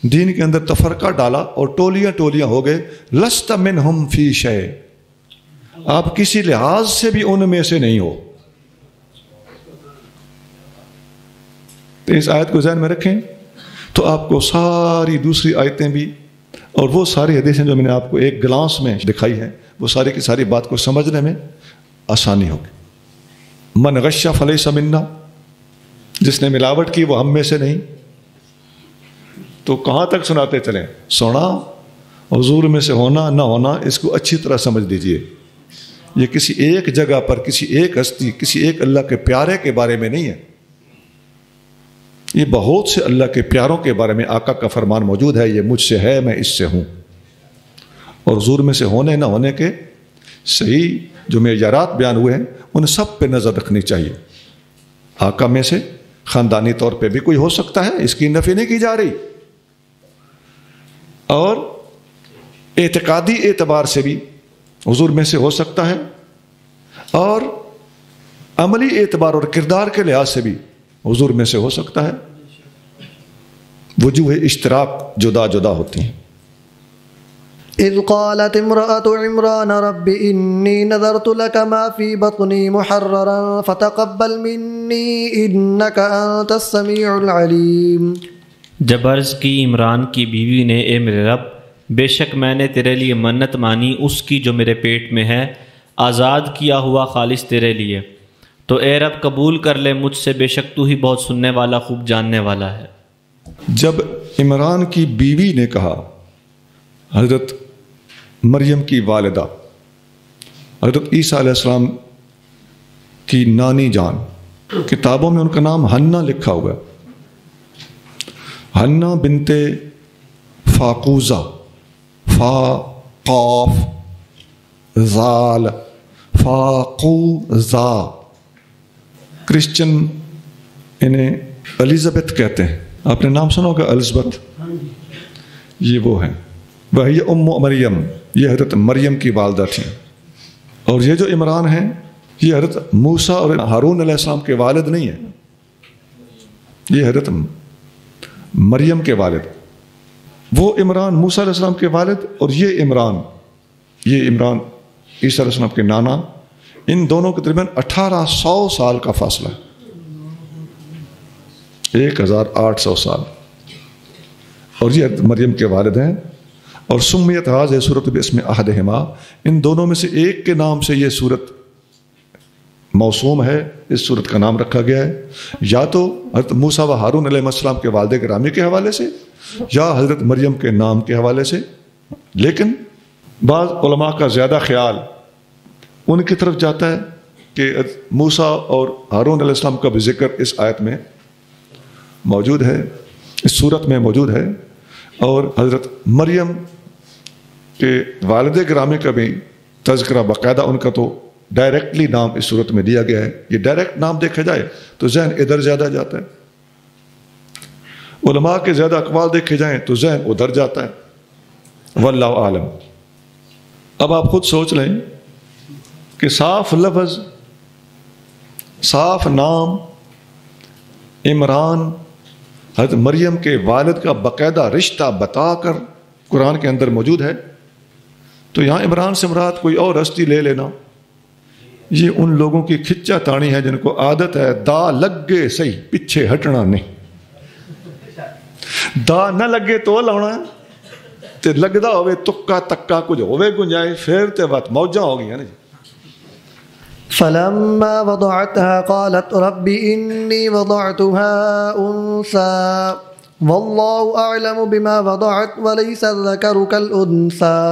دین کے اندر تفرقہ ڈالا اور ٹولیاں ٹولیاں ہو گئے، لست منہم فی شیء، آپ کسی لحاظ سے بھی ان میں سے نہیں ہو۔ تو اس آیت کو ذہن میں رکھیں تو آپ کو ساری دوسری آیتیں بھی اور وہ ساری حدیثیں جو میں نے آپ کو ایک گلاس میں دکھائی ہیں، وہ ساری کی ساری بات کو سمجھنے میں آسانی ہوگی۔ من غش فلیس منا، جس نے ملاوٹ کی وہ ہم میں سے نہیں۔ تو کہاں تک سناتے چلیں؟ سونا حضور میں سے ہونا نہ ہونا اس کو اچھی طرح سمجھ لیجئے۔ یہ کسی ایک جگہ پر کسی ایک ہستی، کسی ایک اللہ کے پیارے کے بارے میں نہیں ہے، یہ بہت سے اللہ کے پیاروں کے بارے میں آقا کا فرمان موجود ہے، یہ مجھ سے ہے، میں اس سے ہوں۔ اور حضور میں سے ہونے نہ ہونے کے صحیح جو معیارات بیان ہوئے ہیں ان سب پہ نظر رکھنی چاہیے۔ آقا میں سے خاندانی طور پہ بھی کوئی ہو سکتا ہے، اس کی نفی نہیں کی جا رہی، اور اعتقادی اعتبار سے بھی حضور میں سے ہو سکتا ہے، اور عملی اعتبار اور کردار کے لحاظ سے بھی حضور میں سے ہو سکتا ہے۔ وجوہ اشتراک جدا جدا ہوتی ہیں۔ اذ قالت امرأة عمران رب انی نذرت لك ما في بطني محررا فتقبل مني انك انت السميع العليم۔ جب عرض کی عمران کی بیوی نے اے میرے رب، بے شک میں نے تیرے لیے منت مانی اس کی جو میرے پیٹ میں ہے، آزاد کیا ہوا خالص تیرے لیے، تو اے رب قبول کر لے مجھ سے، بے شک تو ہی بہت سننے والا خوب جاننے والا ہے۔ جب عمران کی بیوی نے کہا، حضرت مریم کی والدہ، حضرت عیسیٰ علیہ السلام کی نانی جان، کتابوں میں ان کا نام حنہ لکھا ہوا ہے، حنہ بنت فاقوزہ، فا قاف زال فاقوزہ، کرسچن انہیں الزبتھ کہتے ہیں، آپ نے نام سنا ہوگا الزبتھ، یہ وہ ہیں۔ وہی ام مریم، یہ حضرت مریم کی والدہ تھیں، اور یہ جو عمران ہیں یہ حضرت موسیٰ اور ہارون علیہ السلام کے والد نہیں ہیں، یہ حضرت مریم کے والد۔ وہ عمران موسیٰ علیہ السلام کے والد، اور یہ عمران عیسیٰ علیہ السلام کے نانا، ان دونوں کے درمیان 1800 سال کا فاصلہ ہے، 1800 سال، اور یہ مریم کے والد ہیں۔ اور سمیت هذه سورۃ باسم احدہما، ان دونوں میں سے ایک کے نام سے یہ سورت موسوم ہے، اس سورت کا نام رکھا گیا ہے، یا تو حضرت موسیٰ و ہارون علیہ السلام کے والد گرامی کے حوالے سے یا حضرت مریم کے نام کے حوالے سے۔ لیکن بعض علماء کا زیادہ خیال ان کی طرف جاتا ہے کہ موسیٰ اور ہارون علیہ السلام کا بھی ذکر اس آیت میں موجود ہے، اس صورت میں موجود ہے، اور حضرت مریم کے والد گرامی کا بھی تذکرہ باقاعدہ ان کا تو ڈائریکٹلی نام اس صورت میں دیا گیا ہے۔ یہ ڈائریکٹ نام دیکھا جائے تو ذہن ادھر زیادہ جاتا ہے، علماء کے زیادہ اقوال دیکھے جائیں تو ذہن ادھر جاتا ہے، واللہ عالم۔ اب آپ خود سوچ لیں کہ صاف لفظ، صاف نام عمران حضرت مریم کے والد کا باقاعدہ رشتہ بتا کر قرآن کے اندر موجود ہے، تو یہاں عمران سے مراد کوئی اور ہستی لے لینا یہ ان لوگوں کی کھچا تانی ہے جن کو عادت ہے دا لگے صحیح پیچھے ہٹنا نہیں، دا نہ لگے تو لاؤنا تے لگدا ہوئے تکا تکا کچھ ہوئے گنجائے پھر تے بات موجاں ہو گئی ہے نا جی۔ فلما وضعتها قالت رب إني وضعتها أنثى والله أعلم بما وضعت وليس الذكر كالأنثى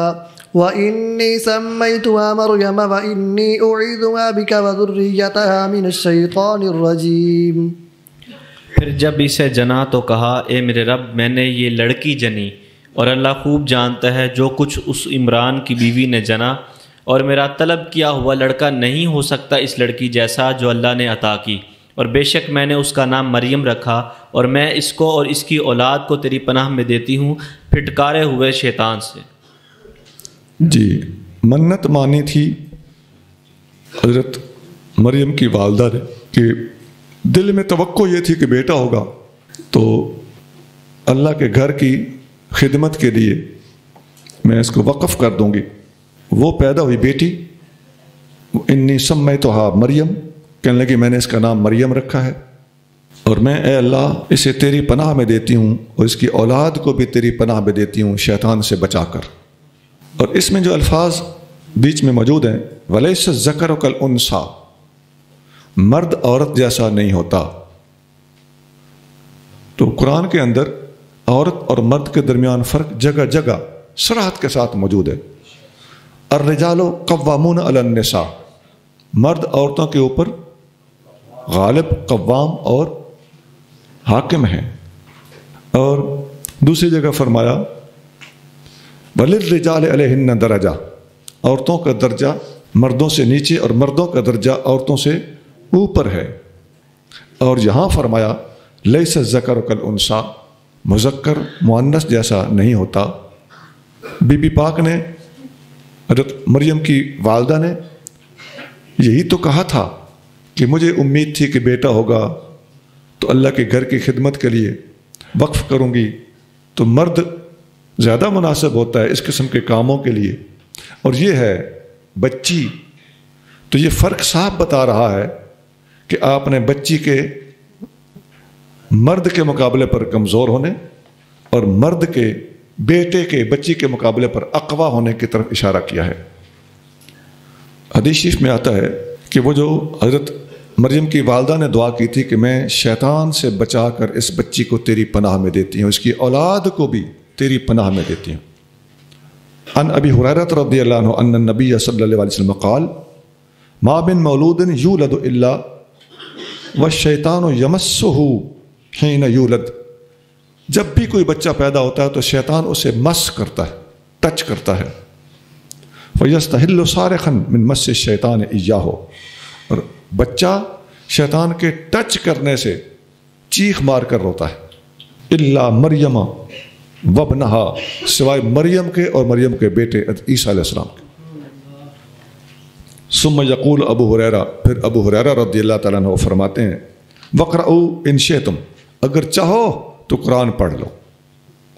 وإني سميتها مريم وإني أعيذها بك وذريتها من الشيطان الرجيم۔ پھر جب اسے جنا تو کہا اے میرے رب میں نے یہ لڑکی جنی، اور اللہ خوب جانتا ہے جو کچھ اس عمران کی بیوی نے جنا، اور میرا طلب کیا ہوا لڑکا نہیں ہو سکتا اس لڑکی جیسا جو اللہ نے عطا کی، اور بے شک میں نے اس کا نام مریم رکھا، اور میں اس کو اور اس کی اولاد کو تیری پناہ میں دیتی ہوں پھٹکارے ہوئے شیطان سے۔ جی، منت مانی تھی حضرت مریم کی والدہ نے کہ دل میں توقع یہ تھی کہ بیٹا ہوگا تو اللہ کے گھر کی خدمت کے لیے میں اس کو وقف کر دوں گی۔ وہ پیدا ہوئی بیٹی، انی سمیتھا مریم، کہنے لگی میں نے اس کا نام مریم رکھا ہے، اور میں اے اللہ اسے تیری پناہ میں دیتی ہوں اور اس کی اولاد کو بھی تیری پناہ میں دیتی ہوں شیطان سے بچا کر۔ اور اس میں جو الفاظ بیچ میں موجود ہیں ولیس الذکر کالانثی، مرد عورت جیسا نہیں ہوتا، تو قرآن کے اندر عورت اور مرد کے درمیان فرق جگہ جگہ صراحت کے ساتھ موجود ہے۔ الرجال قوامون علی النساء، مرد عورتوں کے اوپر غالب، قوام اور حاکم ہیں، اور دوسری جگہ فرمایا وللرجال علیہن درجہ، عورتوں کا درجہ مردوں سے نیچے اور مردوں کا درجہ عورتوں سے اوپر ہے، اور یہاں فرمایا لیس الذکر کالانثی، مذکر مؤنث جیسا نہیں ہوتا۔ بی بی پاک نے حضرت مریم کی والدہ نے یہی تو کہا تھا کہ مجھے امید تھی کہ بیٹا ہوگا تو اللہ کے گھر کی خدمت کے لیے وقف کروں گی، تو مرد زیادہ مناسب ہوتا ہے اس قسم کے کاموں کے لیے، اور یہ ہے بچی، تو یہ فرق صاف بتا رہا ہے کہ آپ نے بچی کے مرد کے مقابلے پر کمزور ہونے اور مرد کے بیٹے کے بچی کے مقابلے پر اقویٰ ہونے کی طرف اشارہ کیا ہے۔ حدیث شریف میں آتا ہے کہ وہ جو حضرت مریم کی والدہ نے دعا کی تھی کہ میں شیطان سے بچا کر اس بچی کو تیری پناہ میں دیتی ہوں، اس کی اولاد کو بھی تیری پناہ میں دیتی ہوں۔ عن ابی ہریرہ رضی اللہ عنہ ان النبی صلی اللہ علیہ وسلم قال ما من مولود یولد الا والشیطان یمسہ حین یولد، جب بھی کوئی بچہ پیدا ہوتا ہے تو شیطان اسے مس کرتا ہے، ٹچ کرتا ہے، فیستحل صارخا من مس الشیطان ایاہ، اور بچہ شیطان کے ٹچ کرنے سے چیخ مار کر روتا ہے، الا مریم وابنہا، سوائے مریم کے اور مریم کے بیٹے عیسیٰ علیہ السلام کے۔ ثم یقول ابو ہریرہ، پھر ابو ہریرہ رضی اللہ تعالیٰ عنہ فرماتے ہیں وَقْرَؤُوا إِن شِئْتُمْ، اگر چاہو تو قرآن پڑھ لو۔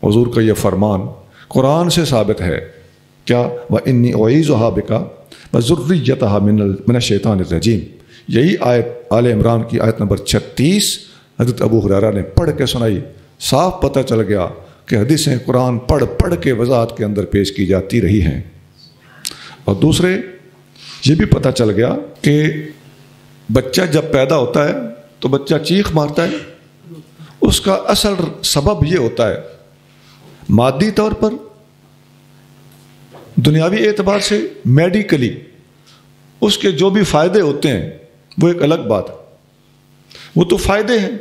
حضور کا یہ فرمان قرآن سے ثابت ہے کیا وَإِنِّي أُعِيذُهَا بِكَ وَذُرِّيَّتَهَا مِنَ الشَّيْطَانِ الرَّجِيمِ. یہی آیت آل عمران کی آیت نمبر 36 حضرت ابو ہریرہ نے پڑھ کے سنائی. صاف پتہ چل گیا کہ حدیثیں قرآن پڑھ پڑھ کے وضاحت کے اندر پیش کی جاتی رہی ہیں. اور دوسرے یہ بھی پتہ چل گیا کہ بچہ جب پیدا ہوتا ہے تو بچہ چیخ مارتا ہے. اس کا اصل سبب یہ ہوتا ہے مادی طور پر، دنیاوی اعتبار سے، میڈیکلی اس کے جو بھی فائدے ہوتے ہیں وہ ایک الگ بات ہے، وہ تو فائدے ہیں.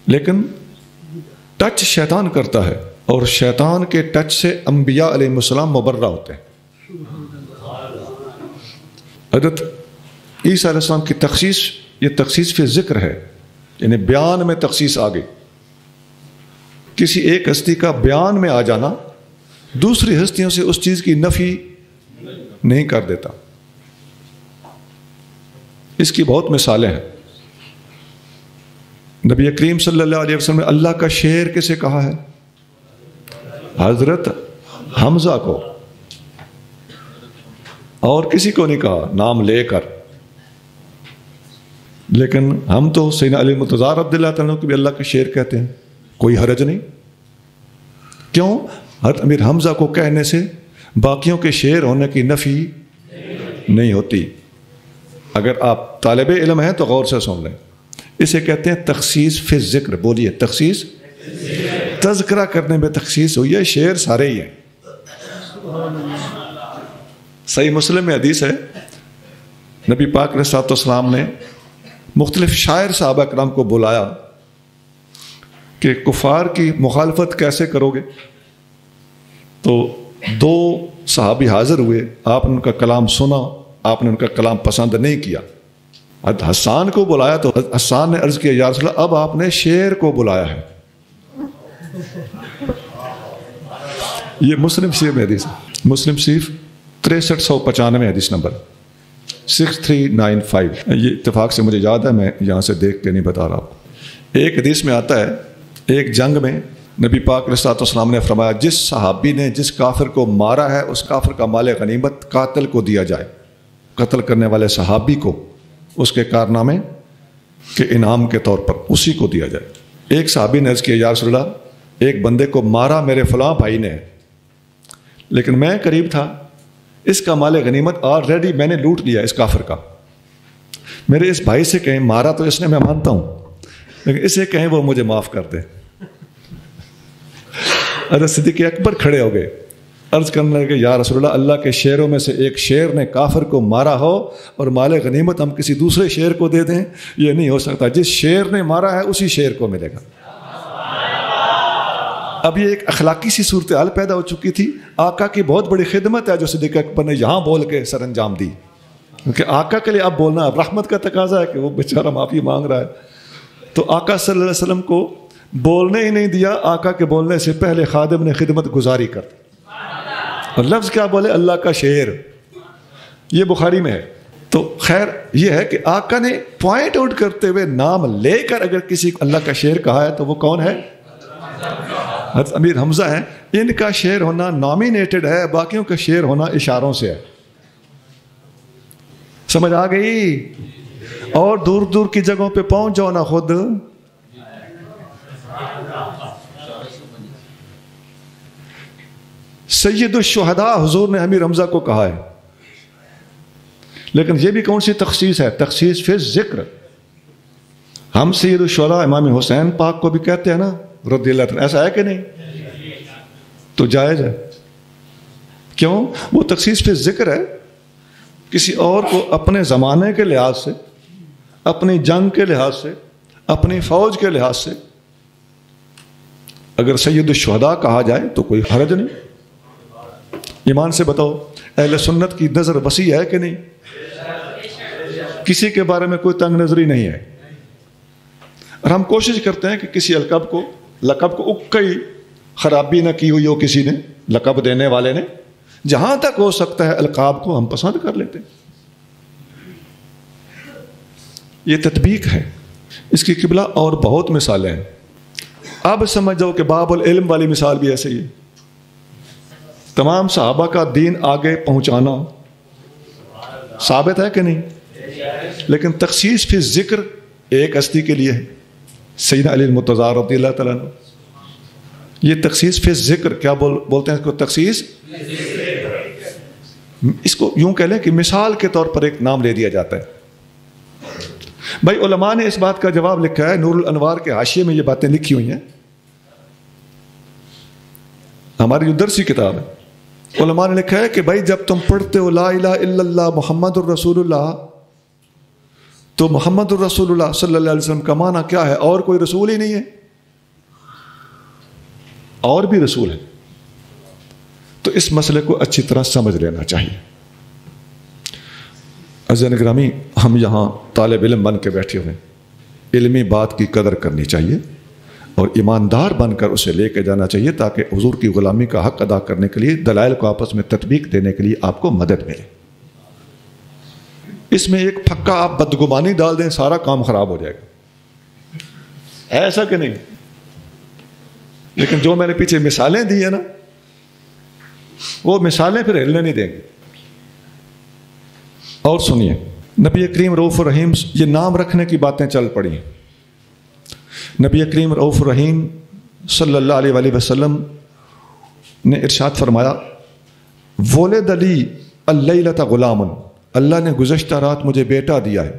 لیکن ٹچ شیطان کرتا ہے، اور شیطان کے ٹچ سے انبیاء علیہ السلام مبرہ ہوتے ہیں. حضرت عیسیٰ علیہ السلام کی تخصیص، یہ تخصیص فی ذکر ہے، یعنی بیان میں تخصیص آ گئی. کسی ایک ہستی کا بیان میں آ جانا دوسری ہستیوں سے اس چیز کی نفی نہیں کر دیتا. اس کی بہت مثالیں ہیں. نبی کریم صلی اللہ علیہ وسلم نے اللہ کا شعر کسے کہا ہے؟ حضرت حمزہ کو، اور کسی کو نہیں کہا نام لے کر. لیکن ہم تو سیدنا علی مرتضیٰ رضی اللہ تعالیٰ کو بھی اللہ کا شعر کہتے ہیں، کوئی حرج نہیں. کیوں؟ حضرت امیر حمزہ کو کہنے سے باقیوں کے شعر ہونے کی نفی نہیں ہوتی. اگر آپ طالب علم ہیں تو غور سے سن لیں. اسے کہتے ہیں تخصیص فی ذکر. بولیے تخصیص. تذکرہ کرنے میں تخصیص ہوئی ہے، شعر سارے ہی ہیں. صحیح مسلم میں حدیث ہے، نبی پاک علیہ الصلوۃ والسلام نے مختلف شاعر صحابہ کرام کو بلایا کہ کفار کی مخالفت کیسے کرو گے. تو 2 صحابی حاضر ہوئے، آپ نے ان کا کلام سنا، آپ نے ان کا کلام پسند نہیں کیا. حسان کو بلایا تو حسان نے عرض کیا یا رسول اللہ اب آپ نے شعر کو بلایا ہے. یہ مسلم شریف میں حدیث ہے، مسلم شریف 6395 حدیث نمبر 6395. یہ اتفاق سے مجھے یاد ہے، میں یہاں سے دیکھ کے نہیں بتا رہا. ایک حدیث میں آتا ہے ایک جنگ میں نبی پاک علیہ الصلوۃ والسلام نے فرمایا جس صحابی نے جس کافر کو مارا ہے اس کافر کا مال غنیمت قاتل کو دیا جائے. قتل کرنے والے صحابی کو اس کے کارنامے کے انعام کے طور پر اسی کو دیا جائے. ایک صحابی نے عرض کیا یا رسول اللہ ایک بندے کو مارا میرے فلاں بھائی نے، لیکن میں قریب تھا، اس کا مال غنیمت آلریڈی میں نے لوٹ لیا اس کافر کا. میرے اس بھائی سے کہیں مارا تو اس نے، میں مانتا ہوں، لیکن اسے کہیں وہ مجھے معاف کر دے. حضرت صدیق اکبر کھڑے ہو گئے، عرض کرنے لگے یا رسول اللہ اللہ کے شعروں میں سے ایک شعر نے کافر کو مارا ہو اور مال غنیمت ہم کسی دوسرے شعر کو دے دیں، یہ نہیں ہو سکتا. جس شعر نے مارا ہے اسی شعر کو ملے گا. اب یہ ایک اخلاقی سی صورتحال پیدا ہو چکی تھی. آقا کی بہت بڑی خدمت ہے جو صدیق اکبر نے یہاں بول کے سر انجام دی، کیونکہ آقا کے لیے اب بولنا اب رحمت کا تقاضا ہے کہ وہ بیچارہ معافی مانگ رہا ہے. تو آقا صلی اللہ علیہ وسلم کو بولنے ہی نہیں دیا. آقا کے بولنے سے پہلے خادم نے خدمت گزاری کر دی، اور لفظ کیا بولے؟ اللہ کا شعر. یہ بخاری میں ہے. تو خیر یہ ہے کہ آقا نے پوائنٹ آؤٹ کرتے ہوئے نام لے کر اگر کسی کو اللہ کا شعر کہا ہے تو وہ کون ہے؟ حضرت امیر حمزہ ہیں. ان کا شعر ہونا نامینیٹڈ ہے، باقیوں کا شعر ہونا اشاروں سے ہے. سمجھ آ گئی؟ اور دور دور کی جگہوں پہ پہنچ جاؤ نا خود. سید الشہداء حضور نے امیر حمزہ کو کہا ہے، لیکن یہ بھی کون سی تخصیص ہے؟ تخصیص فی ذکر. ہم سید الشہداء امام حسین پاک کو بھی کہتے ہیں نا رضی اللہ عنہ، ایسا ہے کہ نہیں؟ تو جائز ہے. کیوں؟ وہ تخصیص فی ذکر ہے. کسی اور کو اپنے زمانے کے لحاظ سے، اپنی جنگ کے لحاظ سے، اپنی فوج کے لحاظ سے اگر سید الشہداء کہا جائے تو کوئی حرج نہیں. ایمان سے بتاؤ اہل سنت کی نظر وسیع ہے کہ نہیں؟ کسی کے بارے میں کوئی تنگ نظری نہیں ہے. اور ہم کوشش کرتے ہیں کہ کسی لقب کو اکئی خرابی نہ کی ہوئی ہو کسی نے، لقب دینے والے نے. جہاں تک ہو سکتا ہے القاب کو ہم پسند کر لیتے ہیں. یہ تطبیق ہے. اس کی قبلہ اور بہت مثالیں ہیں. اب سمجھ جاؤ کہ باب العلم والی مثال بھی ایسے ہی ہے. تمام صحابہ کا دین آگے پہنچانا ثابت ہے کہ نہیں؟ لیکن تخصیص فی ذکر ایک ہستی کے لیے ہے، سیدنا علی المرتضیٰ رضی اللہ تعالیٰ عنہ. یہ تخصیص فی ذکر کیا بولتے ہیں اس کو؟ تخصیص. اس کو یوں کہہ لیں کہ مثال کے طور پر ایک نام لے دیا جاتا ہے. بھائی علماء نے اس بات کا جواب لکھا ہے، نور الانوار کے حاشیے میں یہ باتیں لکھی ہوئی ہیں، ہماری جو درسی کتاب ہے. علماء نے لکھا ہے کہ بھائی جب تم پڑھتے ہو لا الہ الا اللہ محمد الرسول اللہ، تو محمد الرسول اللہ صلی اللہ علیہ وسلم کا معنی کیا ہے؟ اور کوئی رسول ہی نہیں ہے، اور بھی رسول ہے. تو اس مسئلے کو اچھی طرح سمجھ لینا چاہیے. عزیزان گرامی، ہم یہاں طالب علم بن کے بیٹھے ہوئے، علمی بات کی قدر کرنی چاہیے اور ایماندار بن کر اسے لے کے جانا چاہیے، تاکہ حضور کی غلامی کا حق ادا کرنے کے لیے دلائل کو آپس میں تطبیق دینے کے لیے آپ کو مدد ملے. اس میں ایک پھکا آپ بدگمانی ڈال دیں، سارا کام خراب ہو جائے گا. ایسا کہ نہیں؟ لیکن جو میں نے پیچھے مثالیں دی ہیں نا، وہ مثالیں پھر ہلنے نہیں دیں گے. اور سنیے، نبی کریم رؤوف الرحیم، یہ نام رکھنے کی باتیں چل پڑی ہیں. نبی کریم رؤوف الرحیم صلی اللہ علیہ وآلہ وسلم نے ارشاد فرمایا، ولد لی اللیلۃ غلام، اللہ نے گزشتہ رات مجھے بیٹا دیا ہے.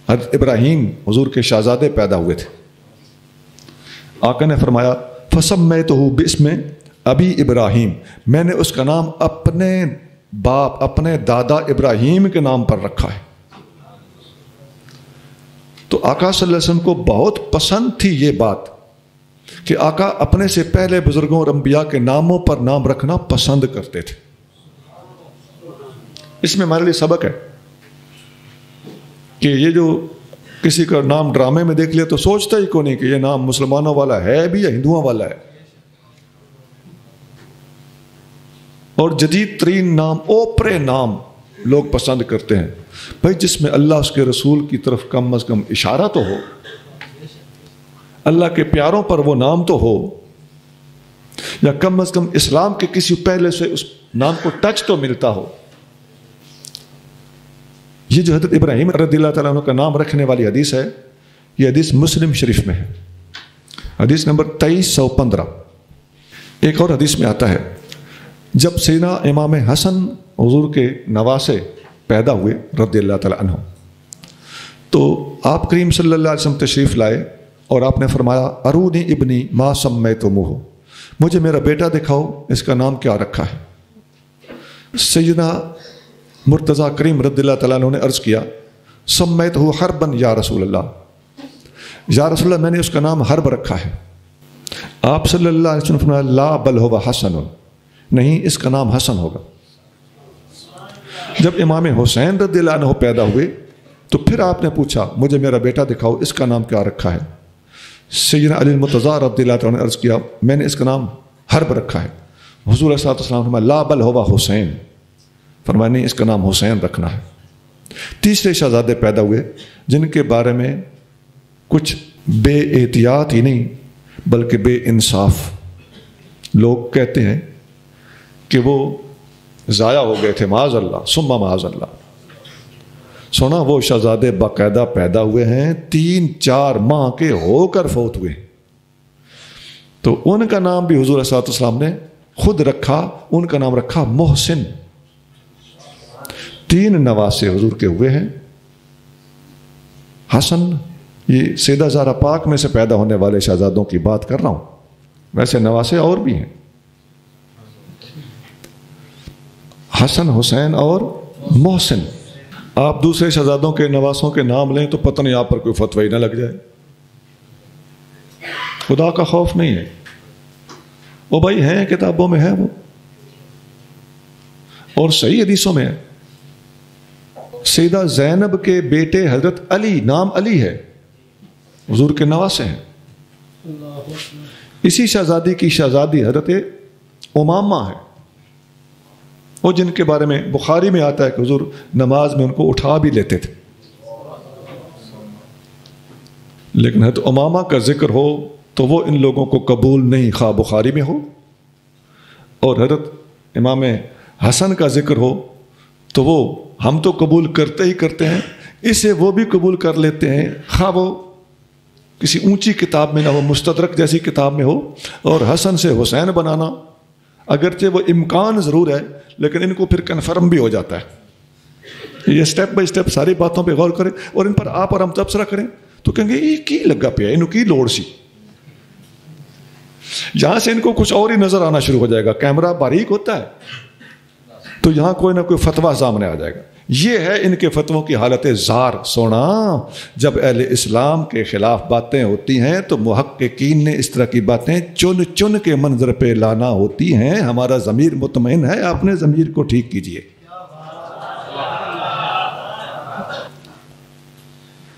حضرت ابراہیم حضور کے شہزادے پیدا ہوئے تھے. آقا نے فرمایا فسمیتہ باسم ابی ابراہیم، میں نے اس کا نام اپنے باپ، اپنے دادا ابراہیم کے نام پر رکھا ہے. تو آقا صلی اللہ علیہ وسلم کو بہت پسند تھی یہ بات کہ آقا اپنے سے پہلے بزرگوں اور انبیاء کے ناموں پر نام رکھنا پسند کرتے تھے. اس میں ہمارے لیے سبق ہے کہ یہ جو کسی کا نام ڈرامے میں دیکھ لیا تو سوچتا ہی کو نہیں کہ یہ نام مسلمانوں والا ہے بھی یا ہندوؤں والا ہے. اور جدید ترین نام، اوپرے نام لوگ پسند کرتے ہیں. بھائی جس میں اللہ اس کے رسول کی طرف کم از کم اشارہ تو ہو، اللہ کے پیاروں پر وہ نام تو ہو، یا کم از کم اسلام کے کسی پہلے سے اس نام کو ٹچ تو ملتا ہو. یہ جو حضرت ابراہیم رضی اللہ تعالیٰ عنہ کا نام رکھنے والی حدیث ہے، یہ حدیث مسلم شریف میں ہے، حدیث نمبر 2315. ایک اور حدیث میں آتا ہے، جب سیدنا امام حسن حضور کے نواسے پیدا ہوئے رضی اللہ تعالیٰ عنہ، تو آپ کریم صلی اللہ علیہ وسلم تشریف لائے اور آپ نے فرمایا ارونی ابنی ما سمیتموہ، مجھے میرا بیٹا دکھاؤ، اس کا نام کیا رکھا ہے. سیدنا مرتضیٰ کریم رضی اللہ تعالیٰ عنہ نے عرض کیا سمیتہ حربا یا رسول اللہ، یا رسول اللہ میں نے اس کا نام حرب رکھا ہے. آپ صلی اللہ علیہ وسلم فرمایا لا بل ہوا حسن، نہیں اس کا نام حسن ہوگا. جب امام حسین رضی اللہ عنہ پیدا ہوئے تو پھر آپ نے پوچھا مجھے میرا بیٹا دکھاؤ، اس کا نام کیا رکھا ہے. سیدنا علی المرتضیٰ رضی اللہ عنہ نے عرض کیا میں نے اس کا نام حرب رکھا ہے. حضور صلی اللہ علیہ وسلم فرمایا لا بل ہوا حسین، فرمایا نہیں اس کا نام حسین رکھنا ہے. تیسرے شہزادے پیدا ہوئے جن کے بارے میں کچھ بے احتیاط ہی نہیں بلکہ بے انصاف لوگ کہتے ہیں کہ وہ ضائع ہو گئے تھے، معاذ اللہ ثم معاذ اللہ. سونا وہ شہزادے باقاعدہ پیدا ہوئے ہیں، 3-4 ماہ کے ہو کر فوت ہوئے. تو ان کا نام بھی حضور صلی اللہ علیہ وسلم نے خود رکھا، ان کا نام رکھا محسن. 3 نواسے حضور کے ہوئے ہیں. حسن، یہ سیدہ زہرا پاک میں سے پیدا ہونے والے شہزادوں کی بات کر رہا ہوں، ویسے نواسے اور بھی ہیں، حسن، حسین اور محسن. آپ دوسرے شہزادوں کے نواسوں کے نام لیں تو پتہ نہیں آپ پر کوئی فتوی نہ لگ جائے. خدا کا خوف نہیں ہے. وہ بھائی ہیں کتابوں میں ہے وہ، اور صحیح حدیثوں میں ہے. سیدہ زینب کے بیٹے حضرت علی، نام علی ہے، حضور کے نواسے ہیں. اسی شہزادی کی شہزادی حضرت امامہ ہے، وہ جن کے بارے میں بخاری میں آتا ہے کہ حضور نماز میں ان کو اٹھا بھی لیتے تھے. لیکن حضرت امامہ کا ذکر ہو تو وہ ان لوگوں کو قبول نہیں، خواہ بخاری میں ہو اور حضرت امام حسن کا ذکر ہو تو وہ ہم تو قبول کرتے ہی کرتے ہیں، اسے وہ بھی قبول کر لیتے ہیں، خواہ وہ کسی اونچی کتاب میں نہ ہو، مستدرک جیسی کتاب میں ہو. اور حسن سے حسین بنانا اگرچہ وہ امکان ضرور ہے، لیکن ان کو پھر کنفرم بھی ہو جاتا ہے. یہ سٹیپ بائی سٹیپ ساری باتوں پہ غور کریں اور ان پر آپ اور ہم تبصرہ کریں تو کہیں گے یہ کی لگا پیا، انہوں کی لوڑ سی. جہاں سے ان کو کچھ اور ہی نظر آنا شروع ہو جائے گا، کیمرہ باریک ہوتا ہے تو یہاں کوئی نہ کوئی فتویٰ سامنے آ جائے گا. یہ ہے ان کے فتووں کی حالت زار سونا. جب اہل اسلام کے خلاف باتیں ہوتی ہیں تو محققین نے اس طرح کی باتیں چن چن کے منظر پہ لانا ہوتی ہیں. ہمارا ضمیر مطمئن ہے، اپنے ضمیر کو ٹھیک کیجئے.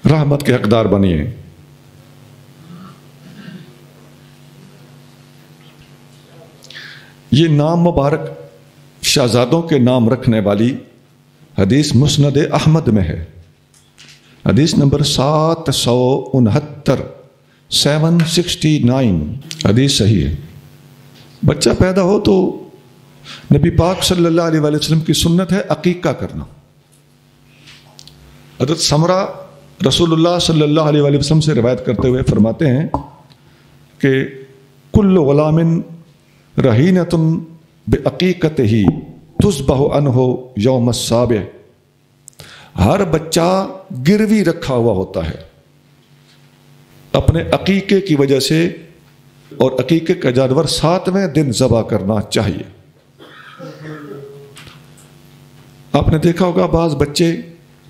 رحمت کے حقدار بنیے. یہ نام مبارک شہزادوں کے نام رکھنے والی حدیث مسند احمد میں ہے، حدیث نمبر 769 769 حدیث صحیح ہے. بچہ پیدا ہو تو نبی پاک صلی اللہ علیہ وسلم کی سنت ہے عقیقہ کرنا. حضرت سمرہ رسول اللہ صلی اللہ علیہ وسلم سے روایت کرتے ہوئے فرماتے ہیں کہ کل غلام رہینۃ بعقیقتہ تذبح عنہ یوم السابع. ہر بچہ گروی رکھا ہوا ہوتا ہے اپنے عقیقے کی وجہ سے، اور عقیقے کا جانور 7ویں دن ذبح کرنا چاہیے. آپ نے دیکھا ہوگا بعض بچے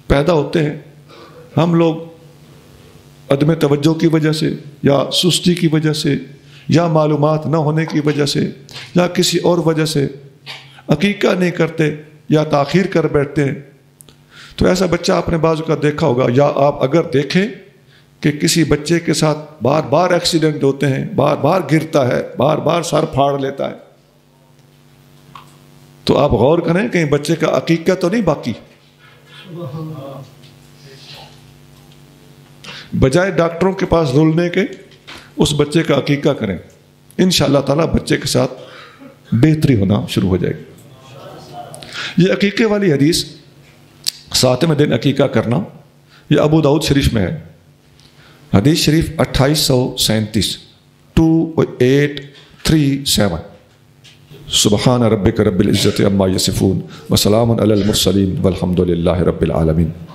پیدا ہوتے ہیں، ہم لوگ عدم توجہ کی وجہ سے یا سستی کی وجہ سے یا معلومات نہ ہونے کی وجہ سے یا کسی اور وجہ سے عقیقہ نہیں کرتے یا تاخیر کر بیٹھتے ہیں. تو ایسا بچہ آپ نے بعض کا دیکھا ہوگا، یا آپ اگر دیکھیں کہ کسی بچے کے ساتھ بار بار ایکسیڈنٹ ہوتے ہیں، بار بار گرتا ہے، بار بار سر پھاڑ لیتا ہے، تو آپ غور کریں کہ بچے کا عقیقہ تو نہیں باقی. بجائے ڈاکٹروں کے پاس رولنے کے اس بچے کا عقیقہ کریں، انشاءاللہ تعالیٰ بچے کے ساتھ بہتری ہونا شروع ہو جائے گی. یہ عقیقے والی حدیث 7ویں دن عقیقہ کرنا، یہ ابو داؤد شریف میں ہے، حدیث شریف 2837 2837. سبحان ربک رب العزت عما یصفون وسلام علی المرسلین والحمد للہ رب العالمین.